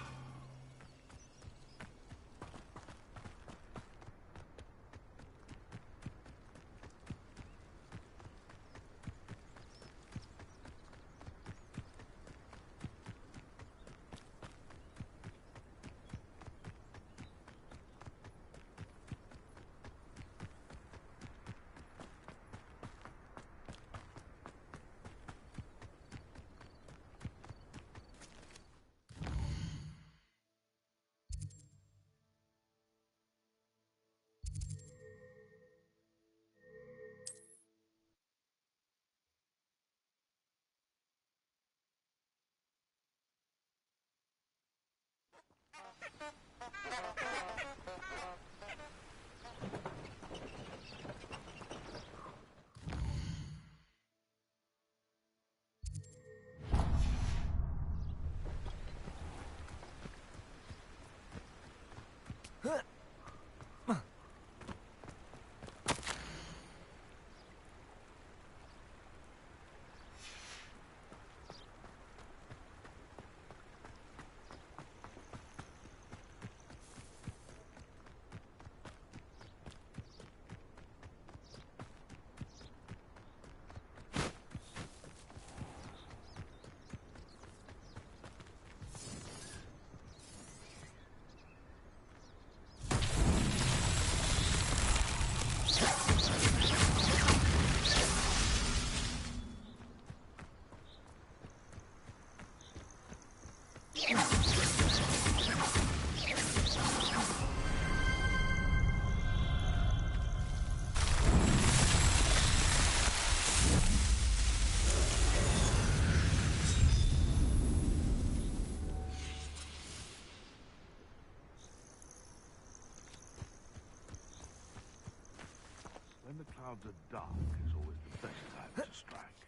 When the clouds are dark is always the best time to strike.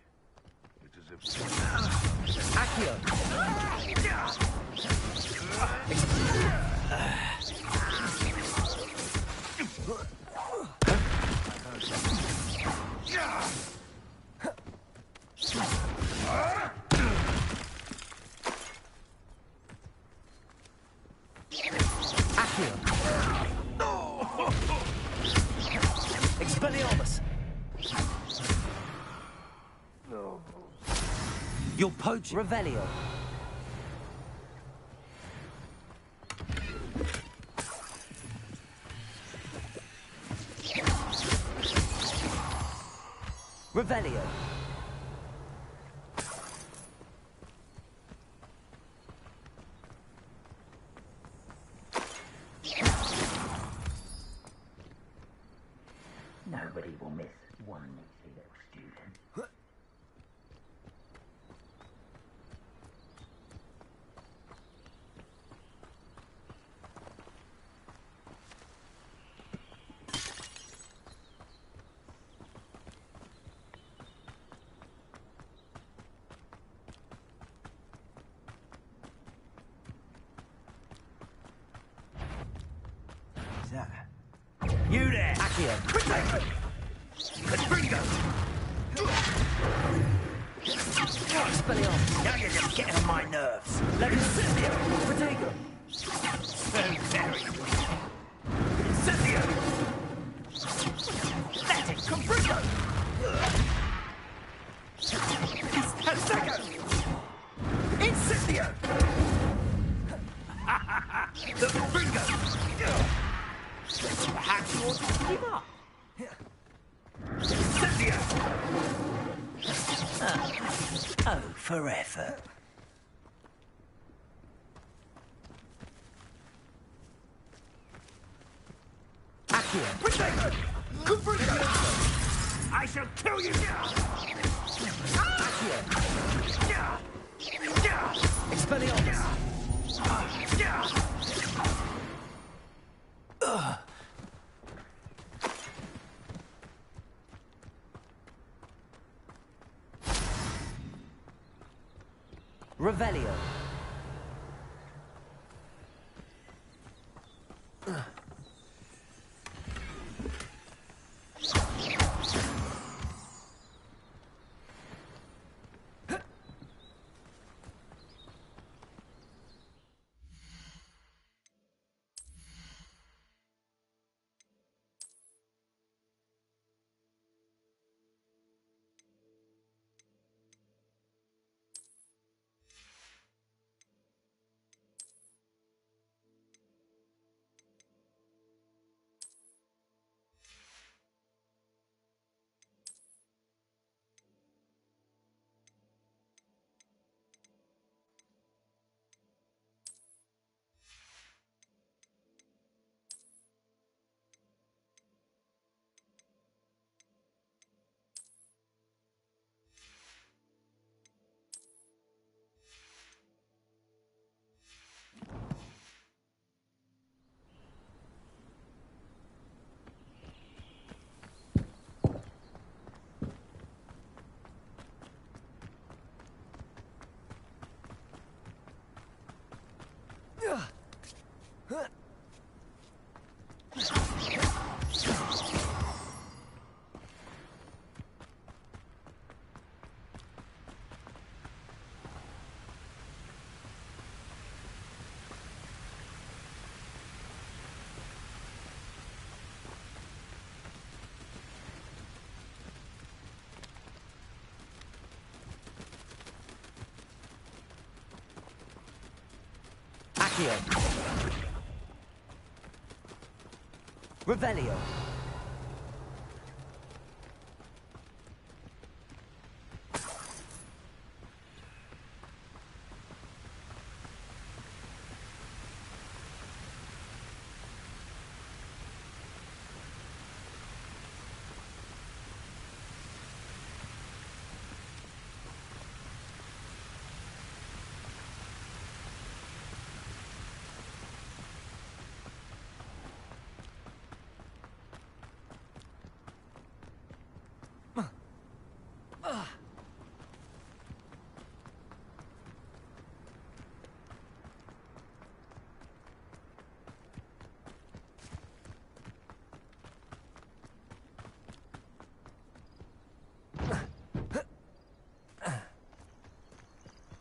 It's as if... Accio. You're poaching. Revelio. Revelio. Nobody will miss one needy little student. You there! Accio. Confringo! Expelliarmus. Now you're just getting on my nerves. Incendio! Protego. So very good. Incendio! That's it! Confringo! Seco! Incendio! The Confringo! Perhaps you ought to give up. Incendio! Oh, forever. Accio. Protego! Confringo! I shall kill you! Expelliarmus. Revelio. Accio. Revelio.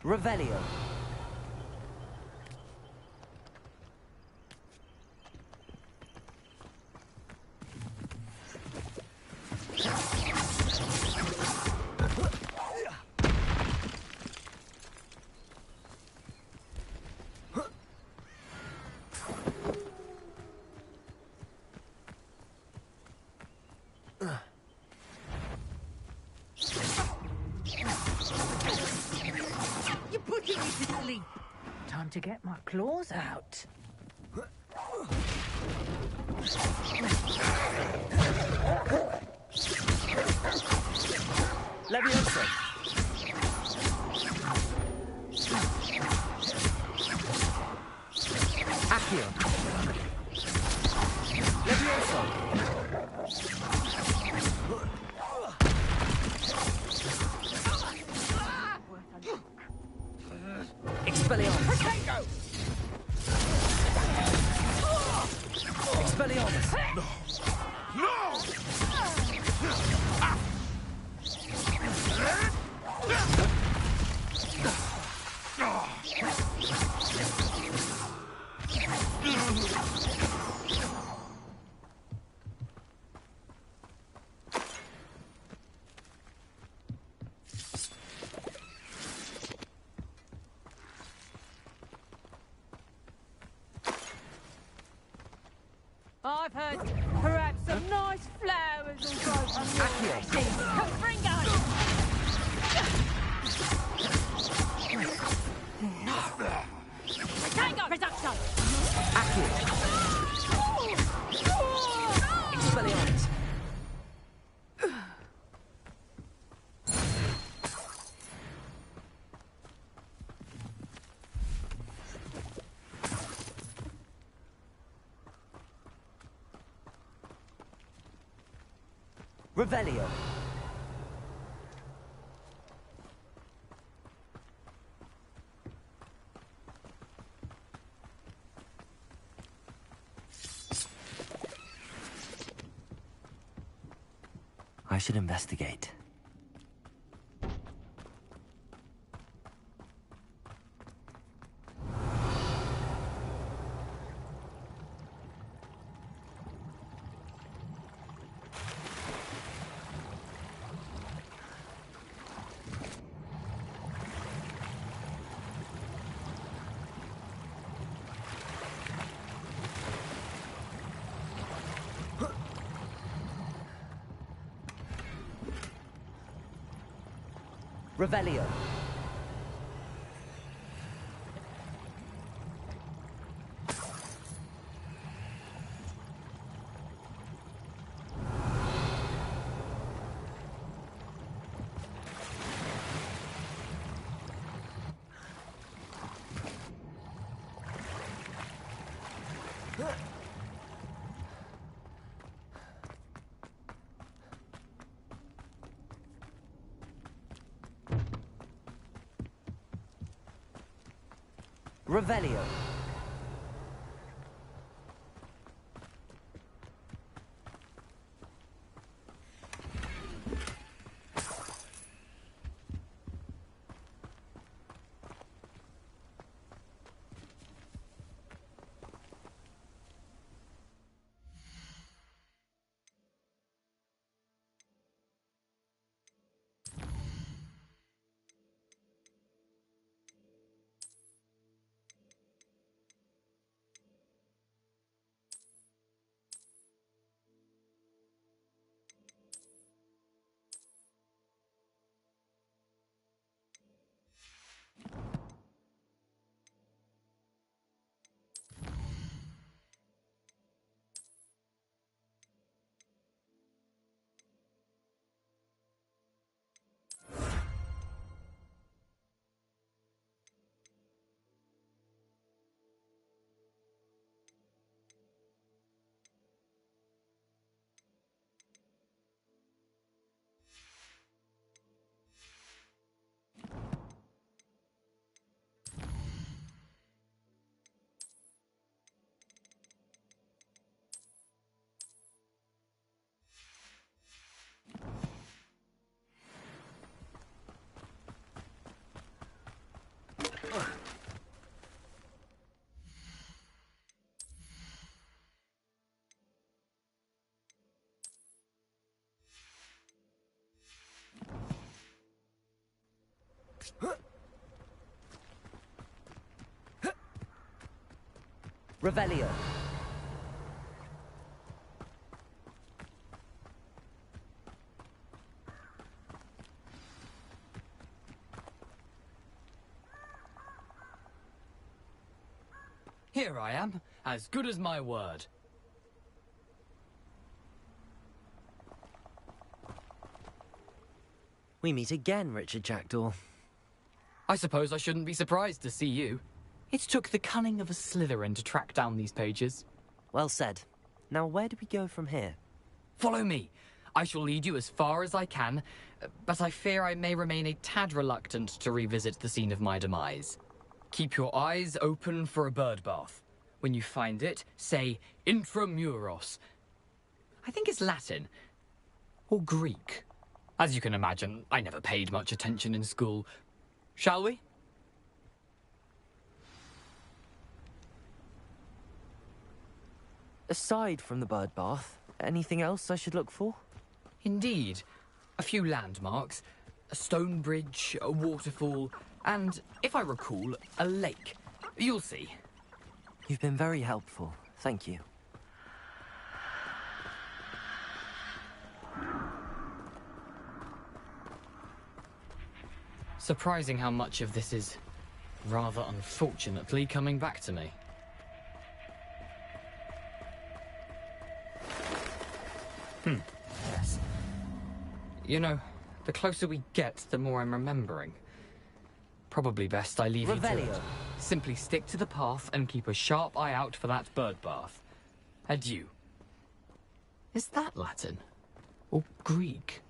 Revelio. Time to get my claws out. Leviosa! Accio! Leviosa! Expelliarmus! Expelliarmus! I've heard perhaps some nice flowers will grow from your seeds. Come, bring on! Tango production! Accio! Expelliarmus! Revelio. I should investigate. Revelio. Revelio. Revelio. Here I am, as good as my word. We meet again, Richard Jackdaw. I suppose I shouldn't be surprised to see you. It took the cunning of a Slytherin to track down these pages. Well said. Now where do we go from here? Follow me. I shall lead you as far as I can, but I fear I may remain a tad reluctant to revisit the scene of my demise. Keep your eyes open for a bird bath. When you find it, say intramuros. I think it's Latin. Or Greek. As you can imagine, I never paid much attention in school. Shall we? Aside from the bird bath, anything else I should look for? Indeed. A few landmarks, a stone bridge, a waterfall, and, if I recall, a lake. You'll see. You've been very helpful. Thank you. Surprising how much of this is, rather unfortunately, coming back to me. Yes. You know, the closer we get, the more I'm remembering. Probably best I leave you to it. Simply stick to the path and keep a sharp eye out for that bird bath. Adieu. Is that Latin? Or Greek?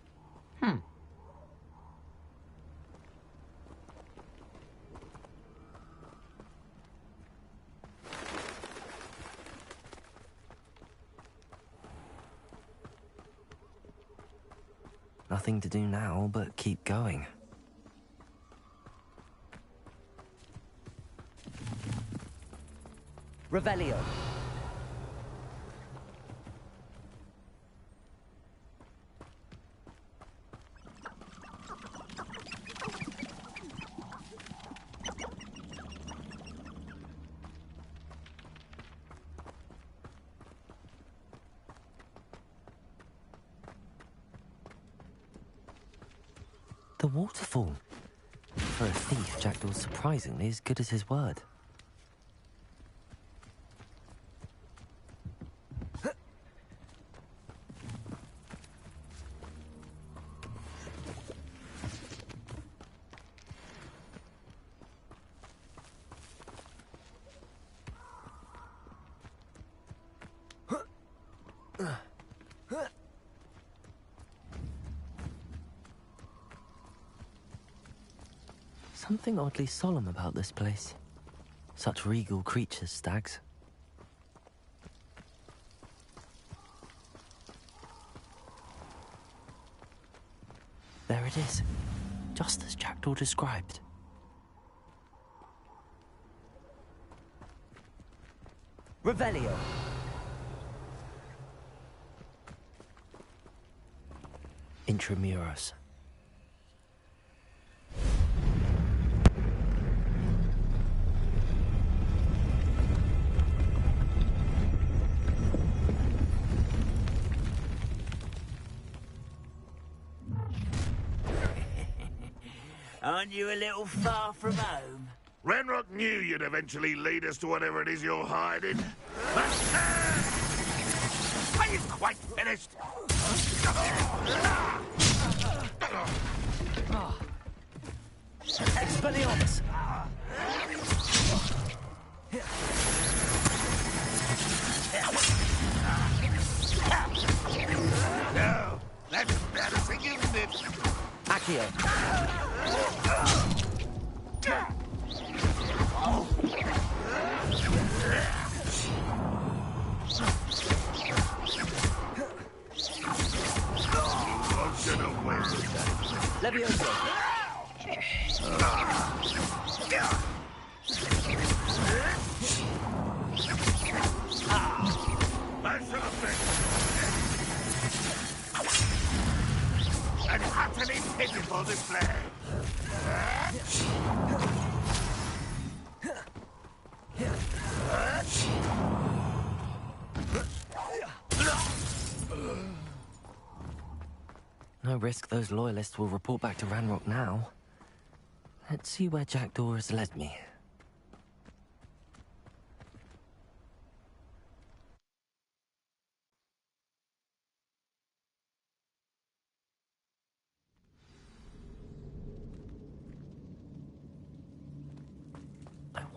Nothing to do now but keep going. Revelio. The waterfall. For a thief, Jackdaw's surprisingly as good as his word. Something oddly solemn about this place. Such regal creatures, stags. There it is, just as Jackdaw described. Revelio. Intramuros. Aren't you a little far from home? Ranrock knew you'd eventually lead us to whatever it is you're hiding. Are you quite finished? Expelliarmus! No, that's embarrassing, isn't it? Accio. Levioso. An utterly pitiful display. No risk those loyalists will report back to Ranrock now. Let's see where Jackdaw has led me.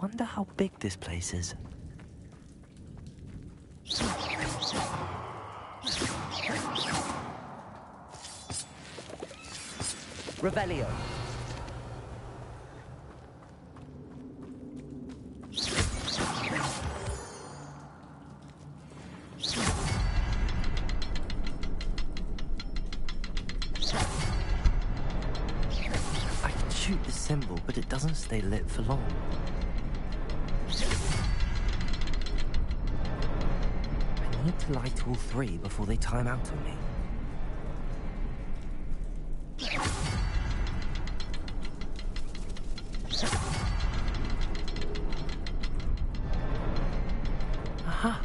wonder how big this place is. Revelio. I can shoot the symbol, but it doesn't stay lit for long. I need to light all three before they time out on me. Aha!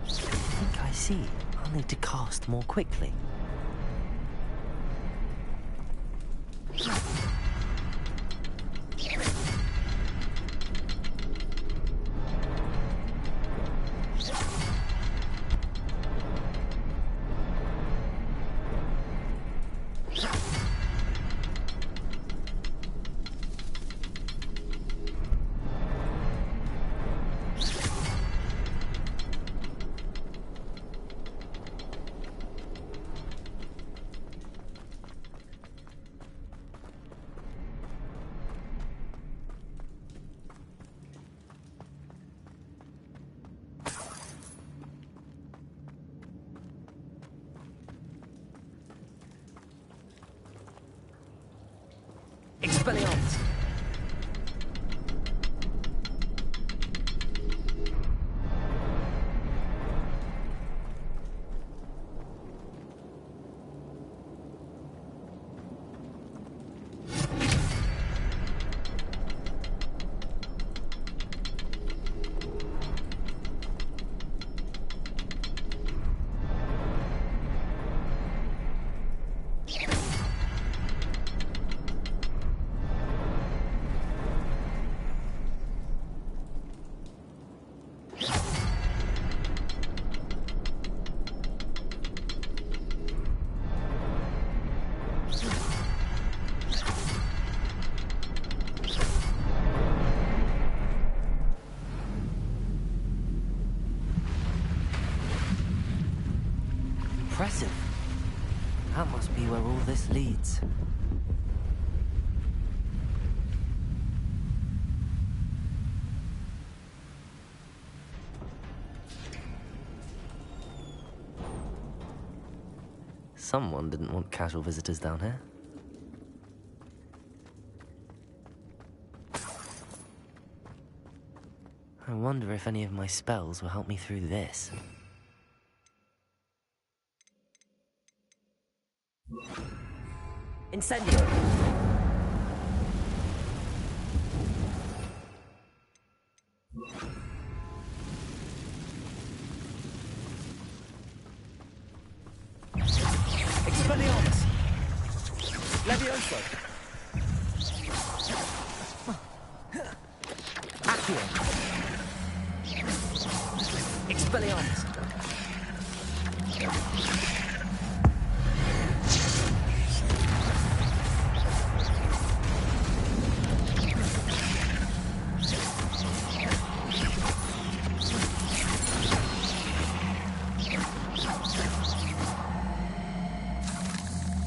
I think I see. I'll need to cast more quickly. Expelliarmus! Impressive. That must be where all this leads. Someone didn't want casual visitors down here. I wonder if any of my spells will help me through this. Incendio! Expelliarmus! Levioso! Accio! Expelliarmus!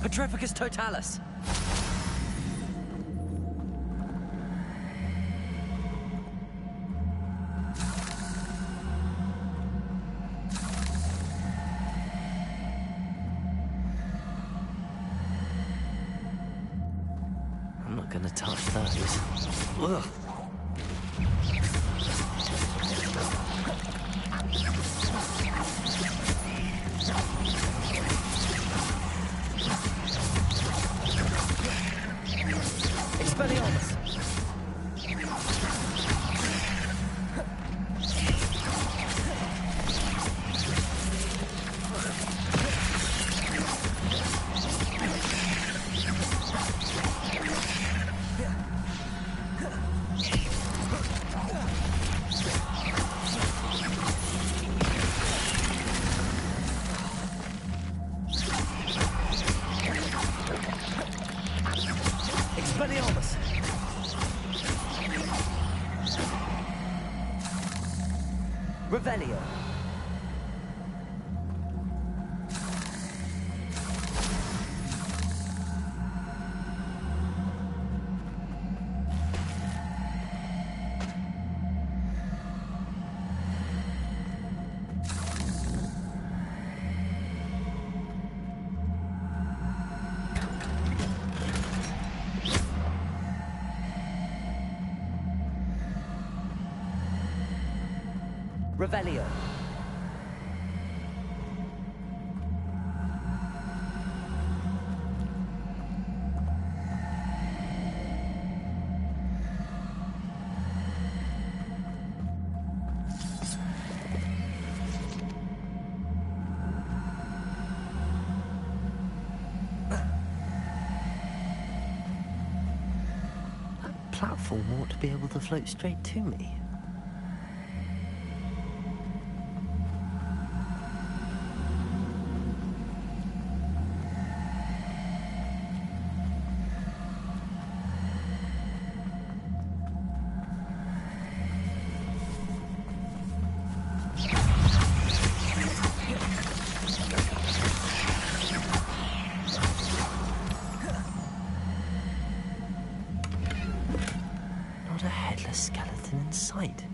Petrificus Totalis! I'm not gonna touch those. Ugh. Expelliarmus! Expelliarmus! Revelio. Revelio. That platform ought to be able to float straight to me. Not a headless skeleton in sight.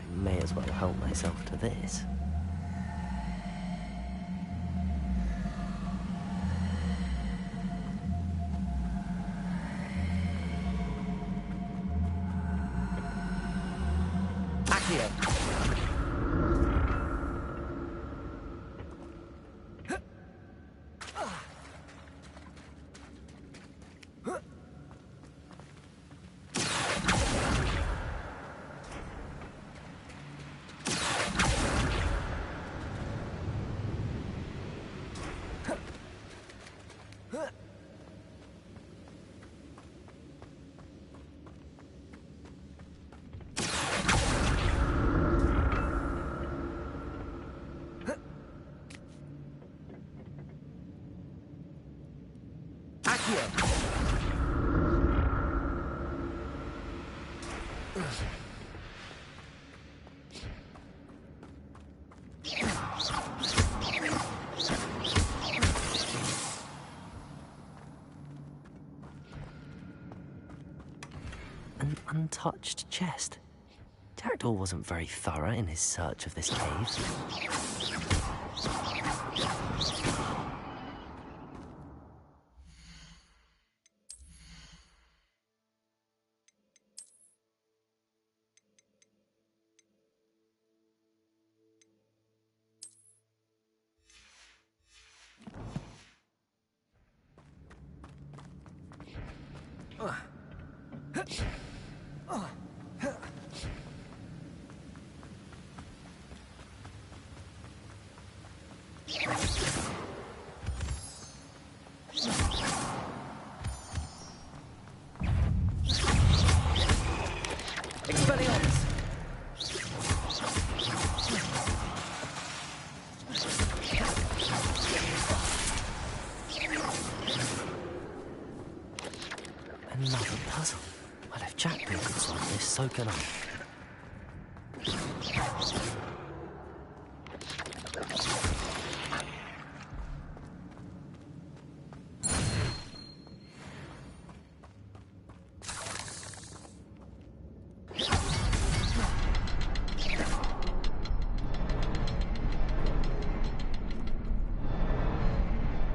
I may as well help myself to this. Accio. An untouched chest. Jackdaw wasn't very thorough in his search of this cave. Another puzzle. Well, if Jackdaw could solve this, so can I.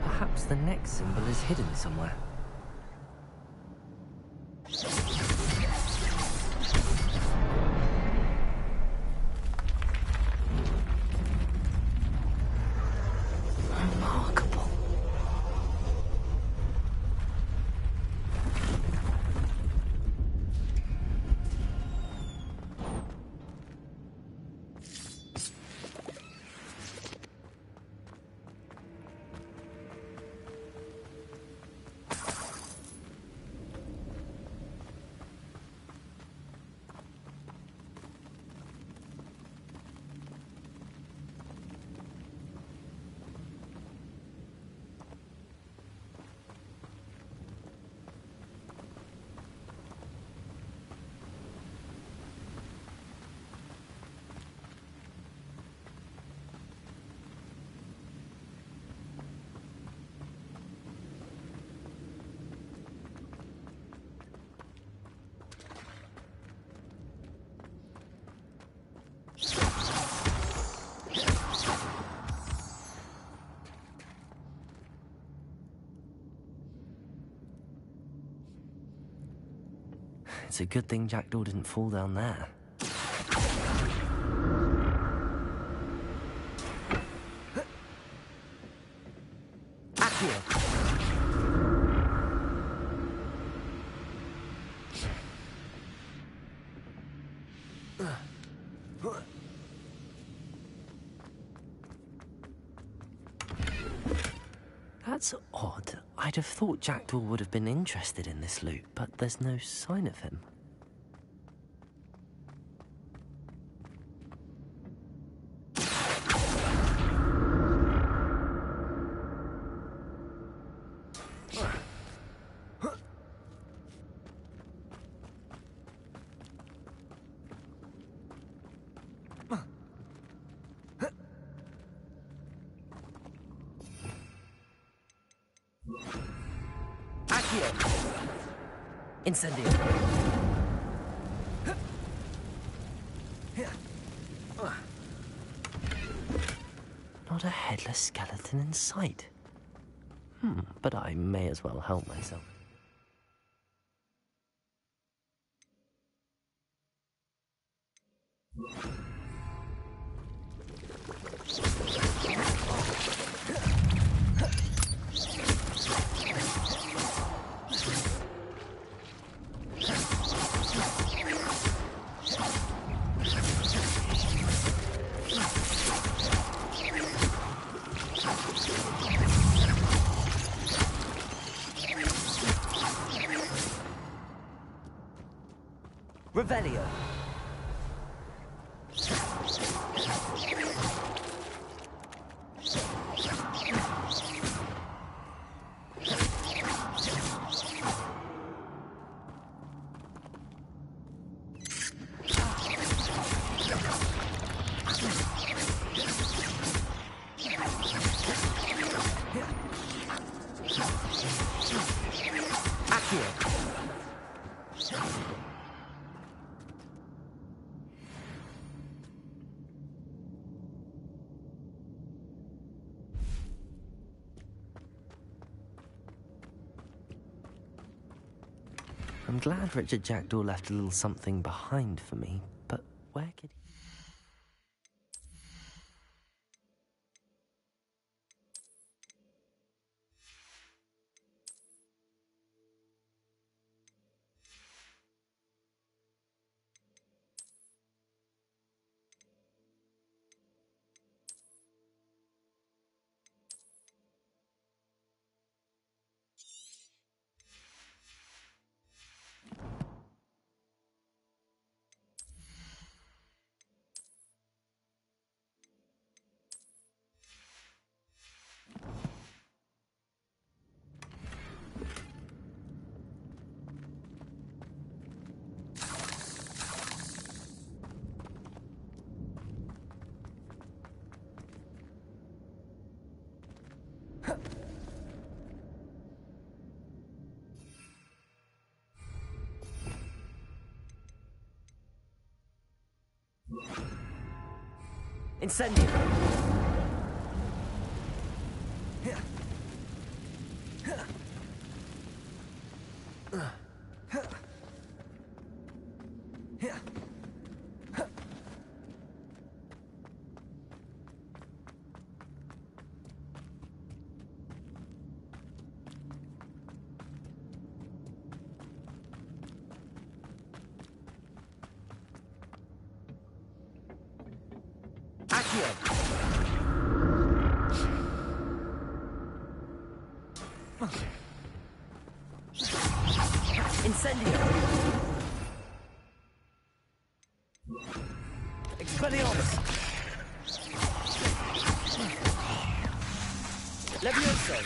Perhaps the next symbol is hidden somewhere. Remarkable. It's a good thing Jackdaw didn't fall down there. Accio! That's odd. I'd have thought Jackdaw would have been interested in this loot, but there's no sign of him. Incendio. Not a headless skeleton in sight. But I may as well help myself. Revelio. I'm glad Richard Jackdaw left a little something behind for me, but where could he... Incendio! Incendio! Expelliarmus! Levioso!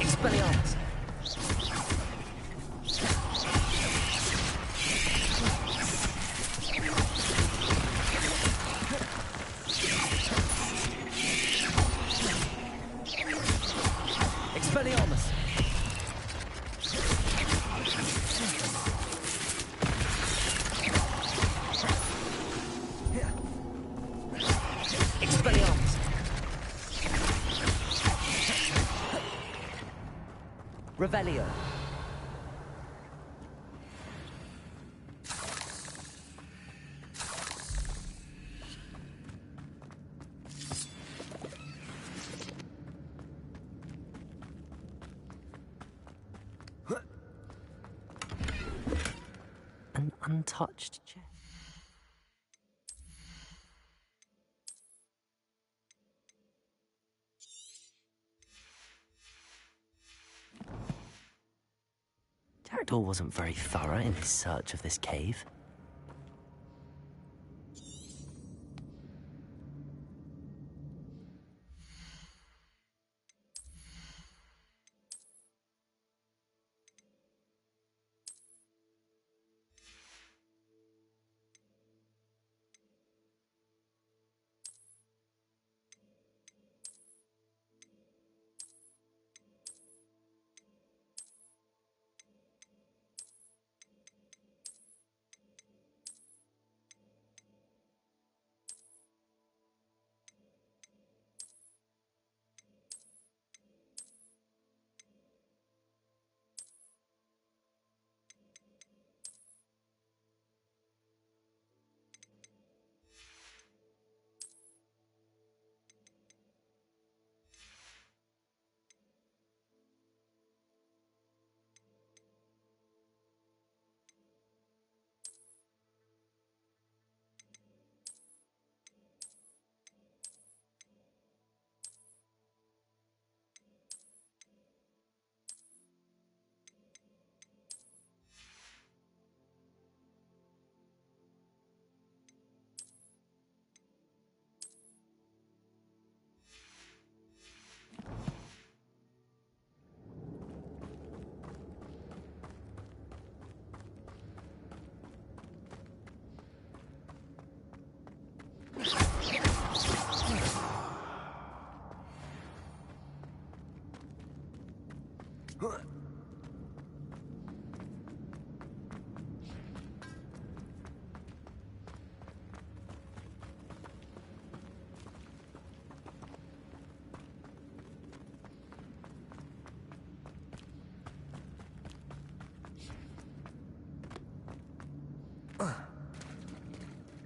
Expelliarmus! Expelliarmus! Expelliarmus! Revelio. An untouched chest. Jackdaw wasn't very thorough in his search of this cave.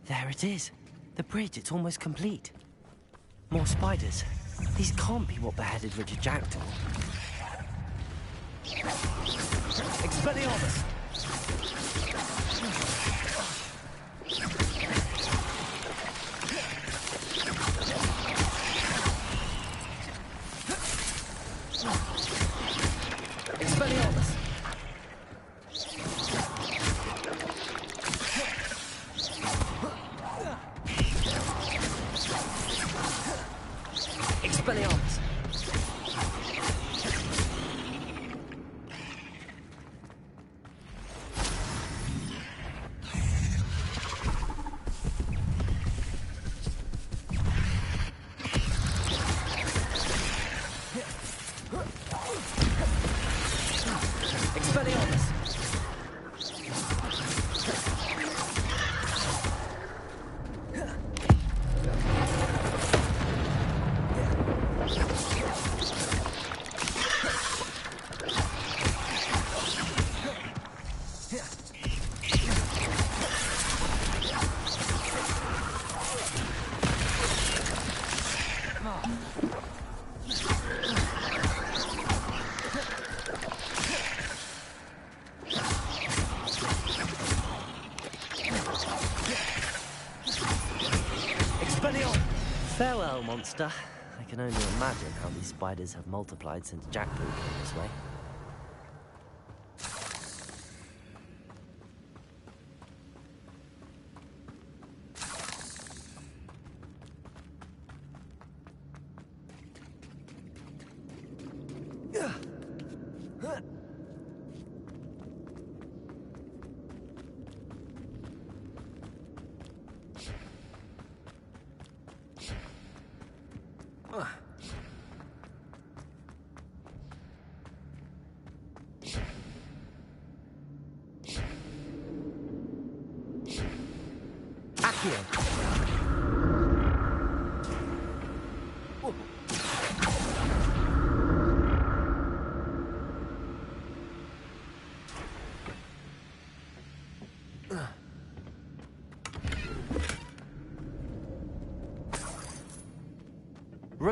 There it is. The bridge, it's almost complete. More spiders. These can't be what beheaded Richard Jackdaw. Expelliarmus! Expelliarmus! Expelliarmus! Expelliarmus! Farewell, monster. I can only imagine how these spiders have multiplied since Jackdaw came this way.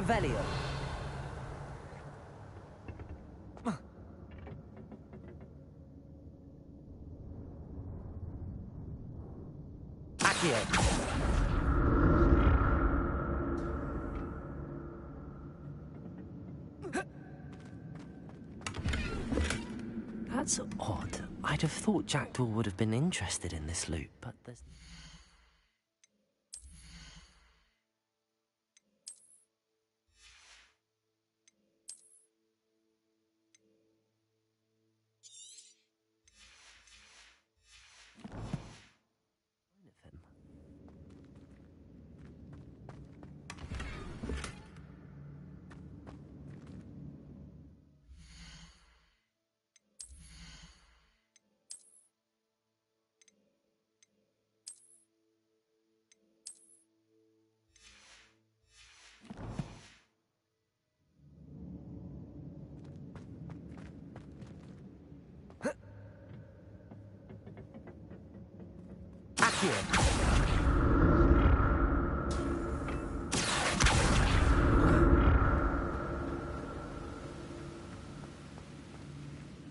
Revelio. Accio. That's odd. I'd have thought Jackdaw would have been interested in this loot, but there's...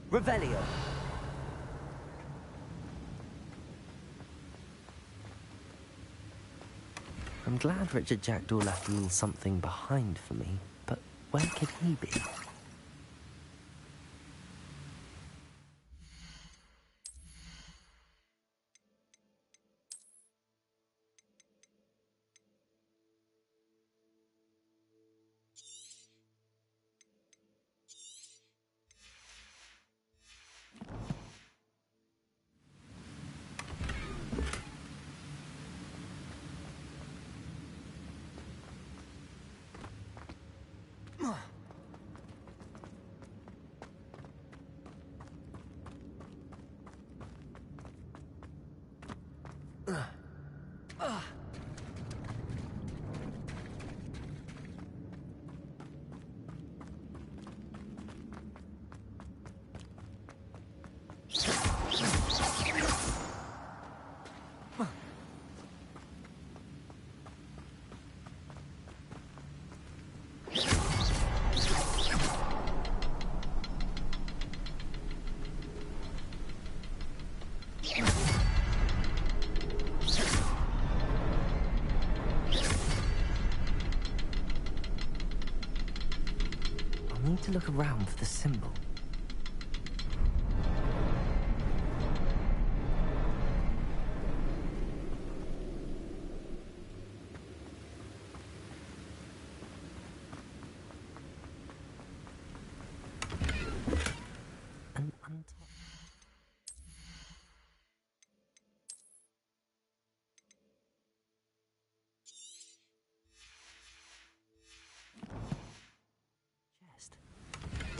Revelio. I'm glad Richard Jackdaw left a little something behind for me, but where could he be? I need to look around for the symbol.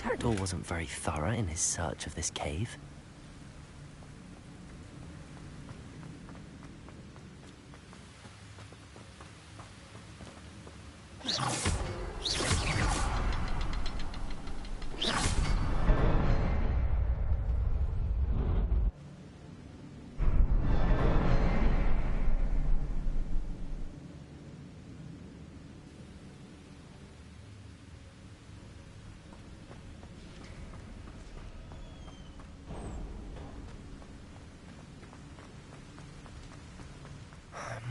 Jackdaw wasn't very thorough in his search of this cave.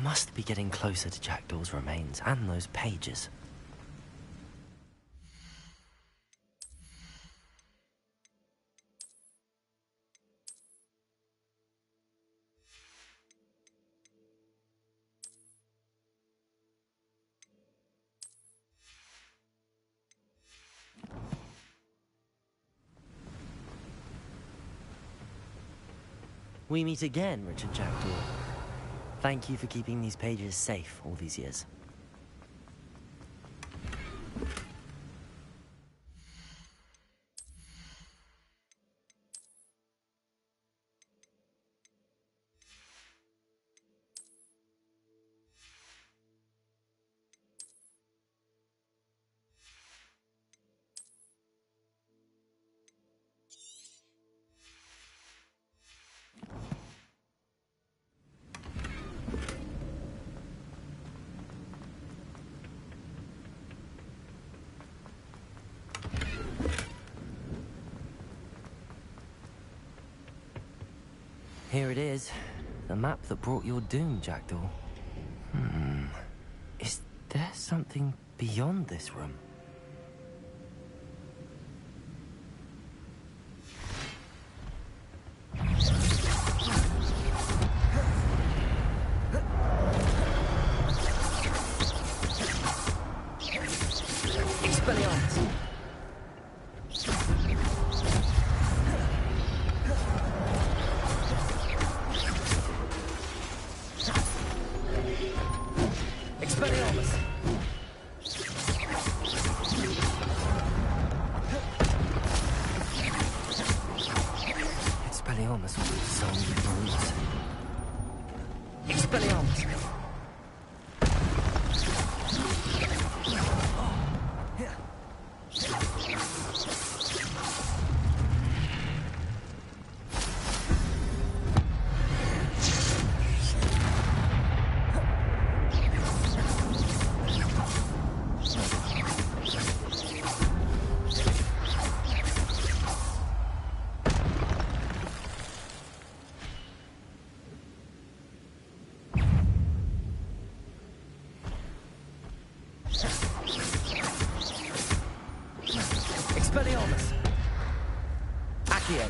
Must be getting closer to Jackdaw's remains and those pages. We meet again, Richard Jackdaw. Thank you for keeping these pages safe all these years. Here it is. The map that brought your doom, Jackdaw. Is there something beyond this room? Expelliarmus! Expelliarmus! Expelliarmus was designed with rules. Expelliarmus! Expelliarmus! Accio!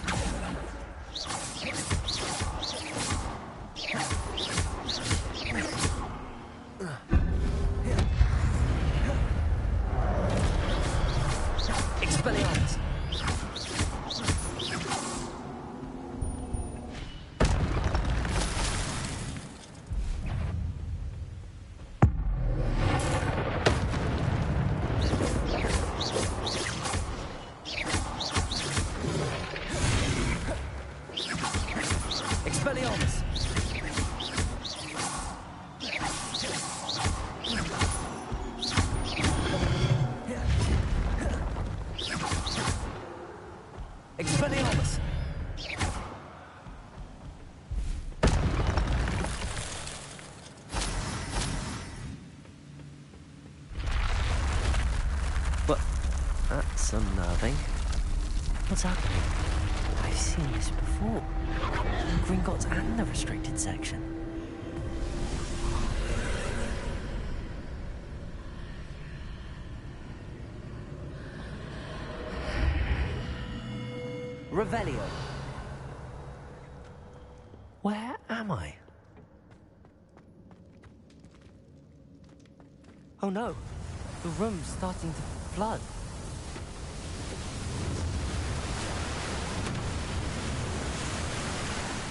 Expelliarmus! Expelliarmus! Expelliarmus! Well, that's unnerving. What's happening? I've seen this before. Gringotts and the restricted section. Revelio. Where am I? Oh no, the room's starting to flood.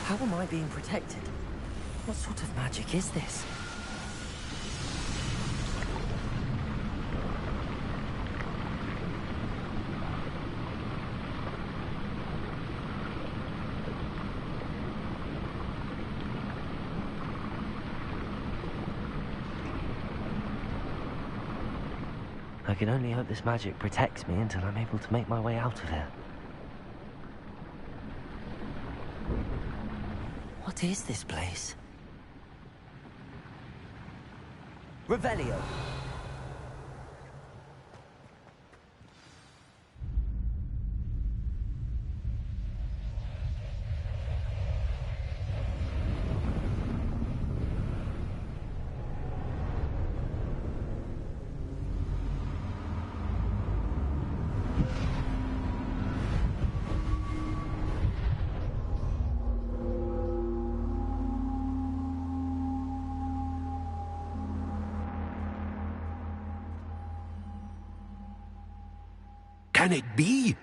How am I being protected? What sort of magic is this? I can only hope this magic protects me until I'm able to make my way out of here. What is this place? Revelio. Can it be?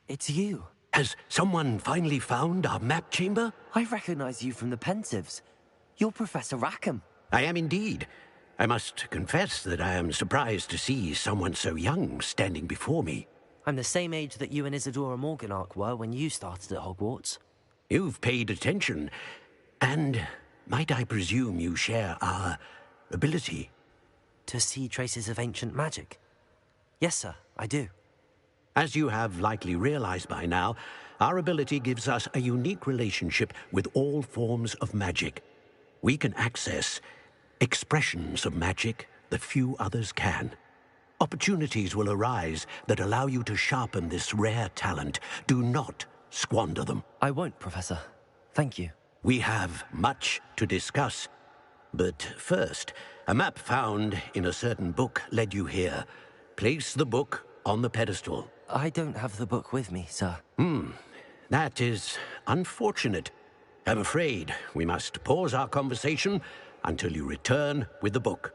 It's you. Has someone finally found our map chamber? I recognize you from the Pensives. You're Professor Rackham. I am indeed. I must confess that I am surprised to see someone so young standing before me. I'm the same age that you and Isadora Morganach were when you started at Hogwarts. You've paid attention, and might I presume you share our ability? To see traces of ancient magic? Yes, sir, I do. As you have likely realized by now, our ability gives us a unique relationship with all forms of magic. We can access expressions of magic that few others can. Opportunities will arise that allow you to sharpen this rare talent. Do not squander them. I won't, Professor. Thank you. We have much to discuss. But first, a map found in a certain book led you here. Place the book on the pedestal. I don't have the book with me, sir. That is unfortunate. I'm afraid we must pause our conversation until you return with the book.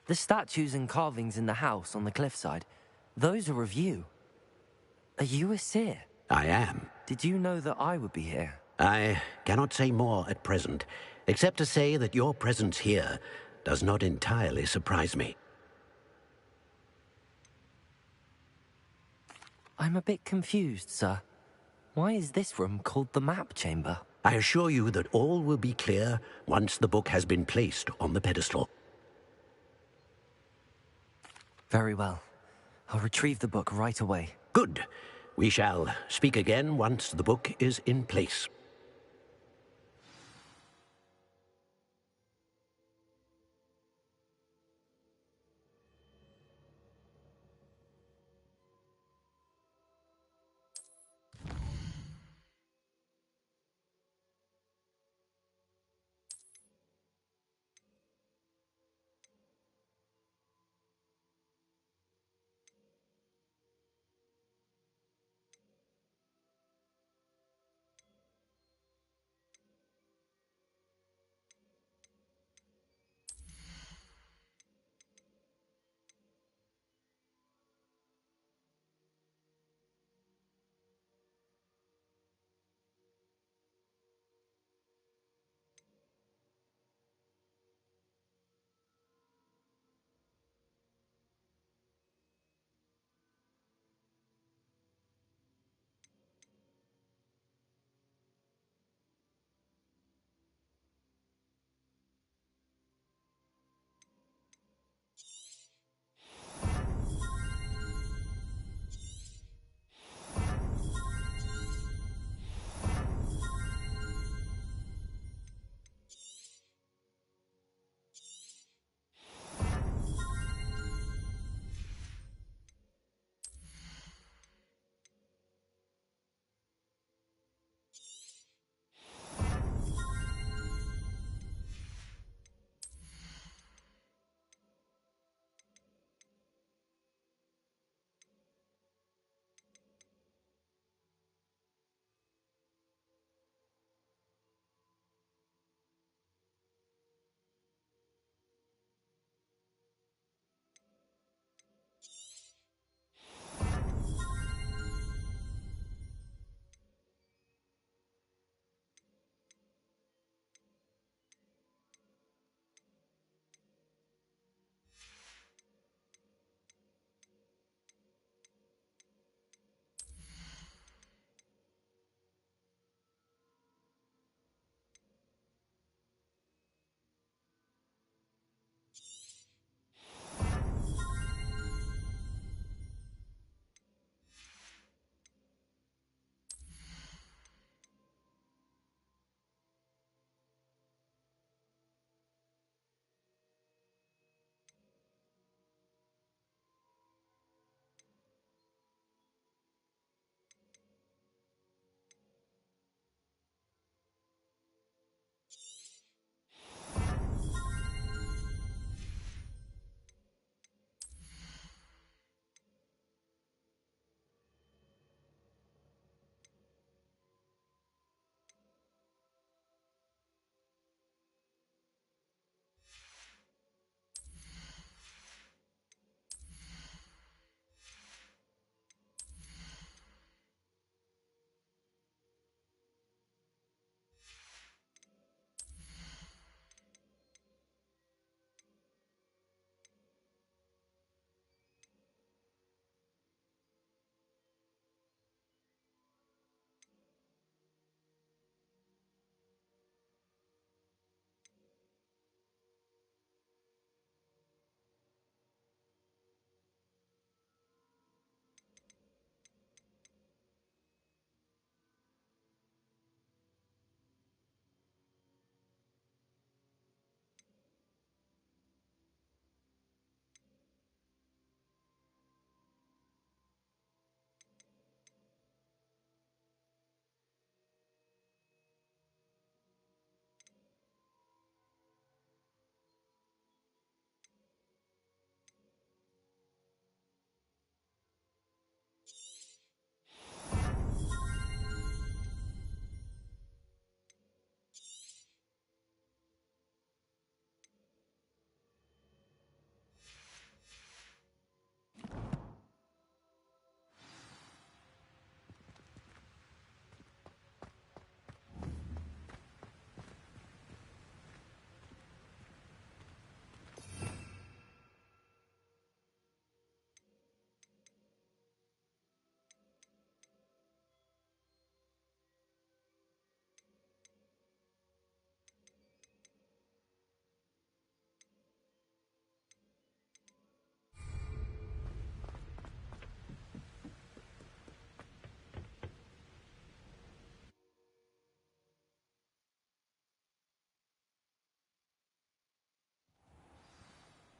The statues and carvings in the house on the cliffside, those are of you. Are you a seer? I am. Did you know that I would be here? I cannot say more at present, except to say that your presence here does not entirely surprise me. I'm a bit confused, sir. Why is this room called the map chamber? I assure you that all will be clear once the book has been placed on the pedestal. Very well. I'll retrieve the book right away. Good. We shall speak again once the book is in place.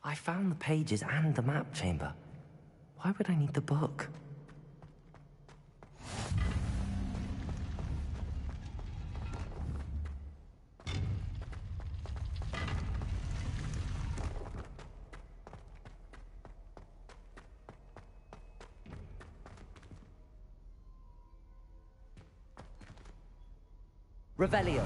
I found the pages and the map chamber. Why would I need the book? Revelio.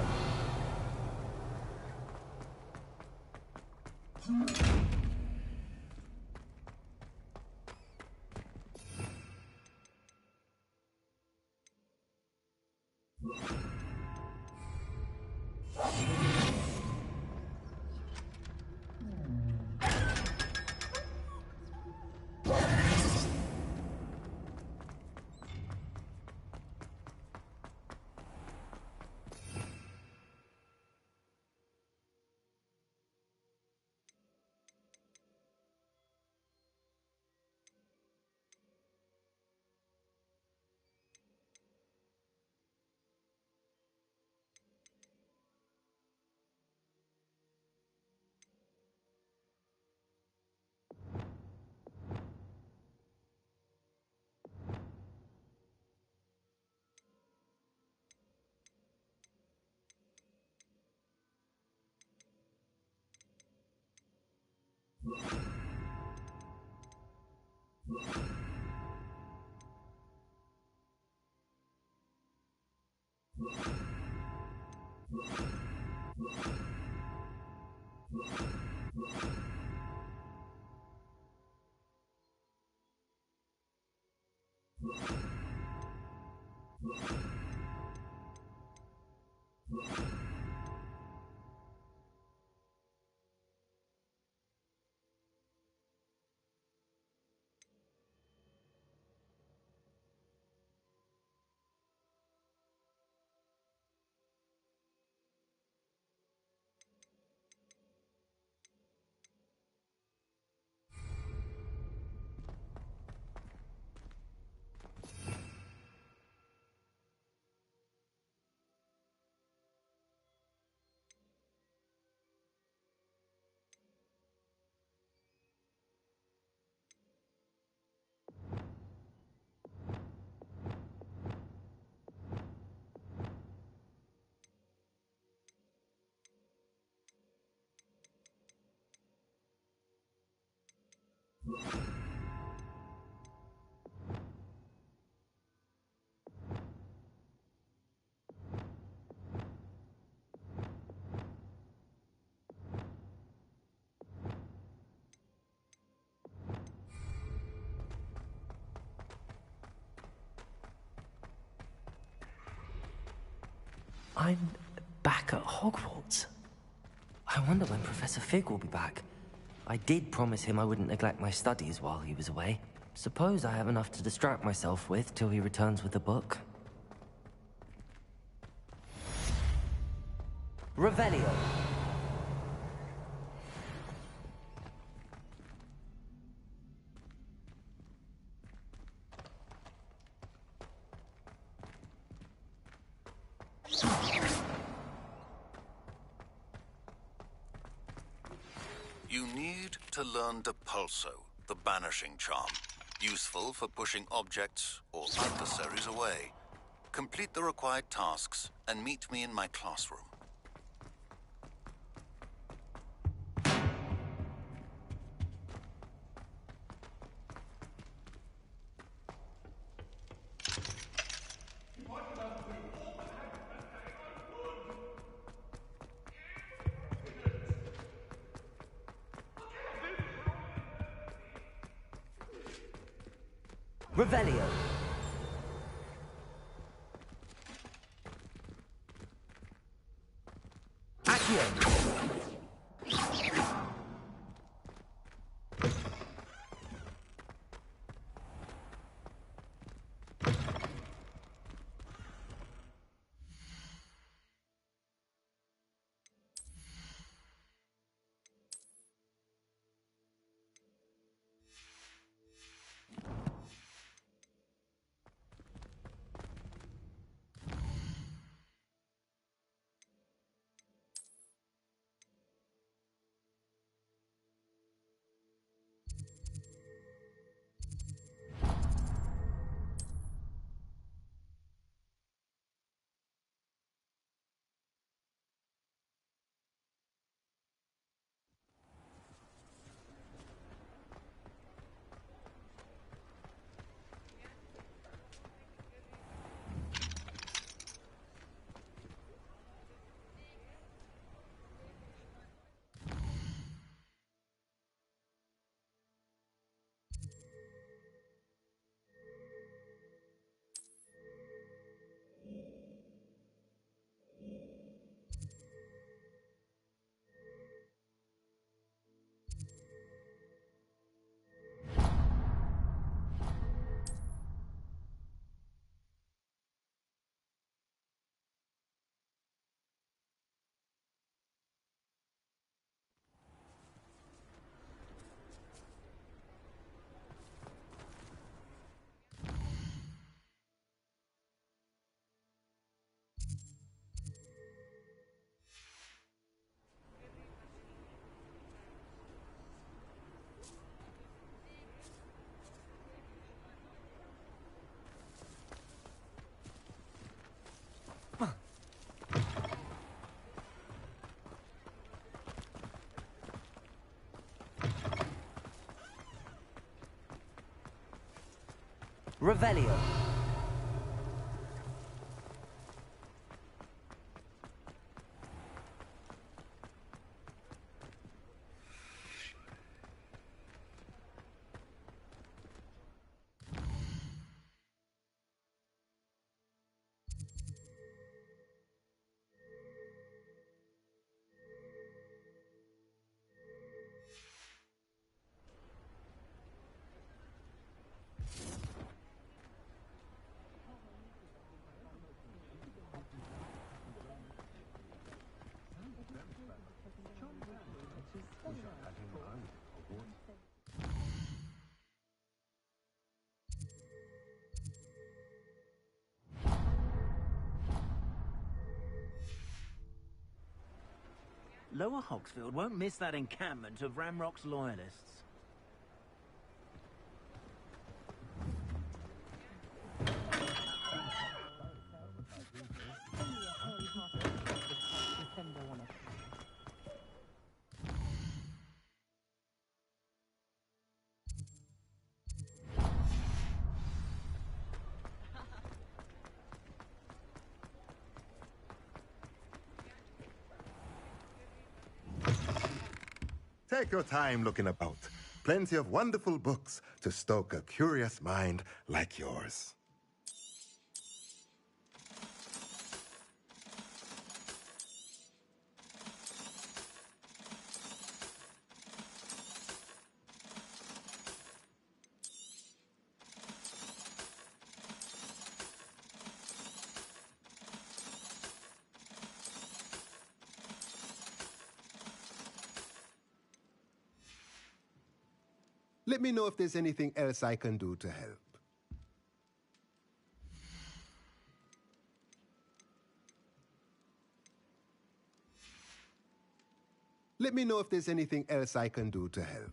I'm back at Hogwarts. I wonder when Professor Fig will be back. I did promise him I wouldn't neglect my studies while he was away. Suppose I have enough to distract myself with till he returns with the book. Revelio. You need to learn Depulso, the banishing charm. Useful for pushing objects or adversaries away. Complete the required tasks and meet me in my classroom. Revelio. Accio. Revelio. Lower Hogsfield won't miss that encampment of Ramrock's loyalists. Take your time looking about. Plenty of wonderful books to stoke a curious mind like yours. Let me know if there's anything else I can do to help. Let me know if there's anything else I can do to help.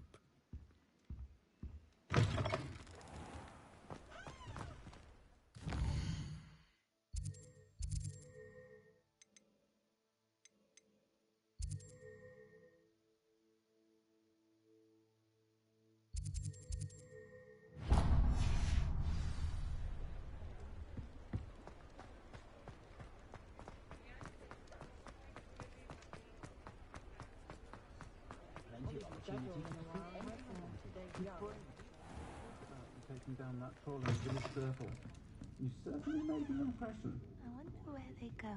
Taking down that troll in the village circle. You certainly made an impression. I wonder where they go.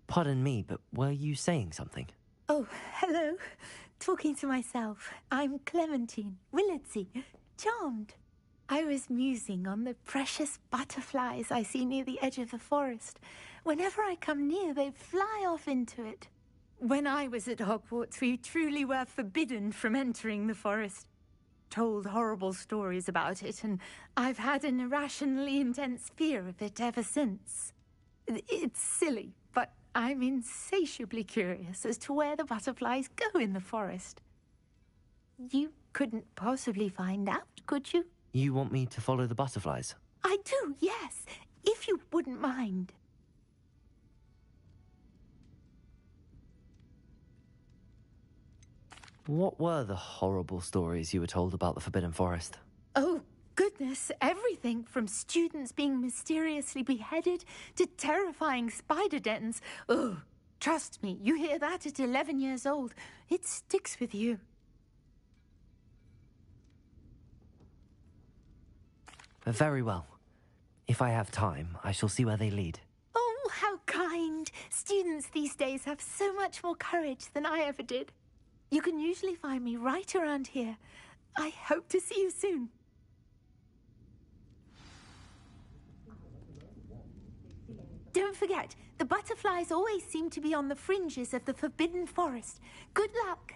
Pardon me, but were you saying something? Oh, hello. Talking to myself. I'm Clementine, Willardsey, charmed. I was musing on the precious butterflies I see near the edge of the forest. Whenever I come near, they fly off into it. When I was at Hogwarts, we truly were forbidden from entering the forest. Told horrible stories about it, and I've had an irrationally intense fear of it ever since. It's silly, but I'm insatiably curious as to where the butterflies go in the forest. You couldn't possibly find out, could you? You want me to follow the butterflies? I do, yes, if you wouldn't mind. What were the horrible stories you were told about the Forbidden Forest? Oh, goodness, everything from students being mysteriously beheaded to terrifying spider dens. Ugh, trust me, you hear that at 11 years old, it sticks with you. Very well. If I have time, I shall see where they lead. Oh, how kind. Students these days have so much more courage than I ever did. You can usually find me right around here. I hope to see you soon. Don't forget, the butterflies always seem to be on the fringes of the Forbidden Forest. Good luck.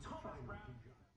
top round.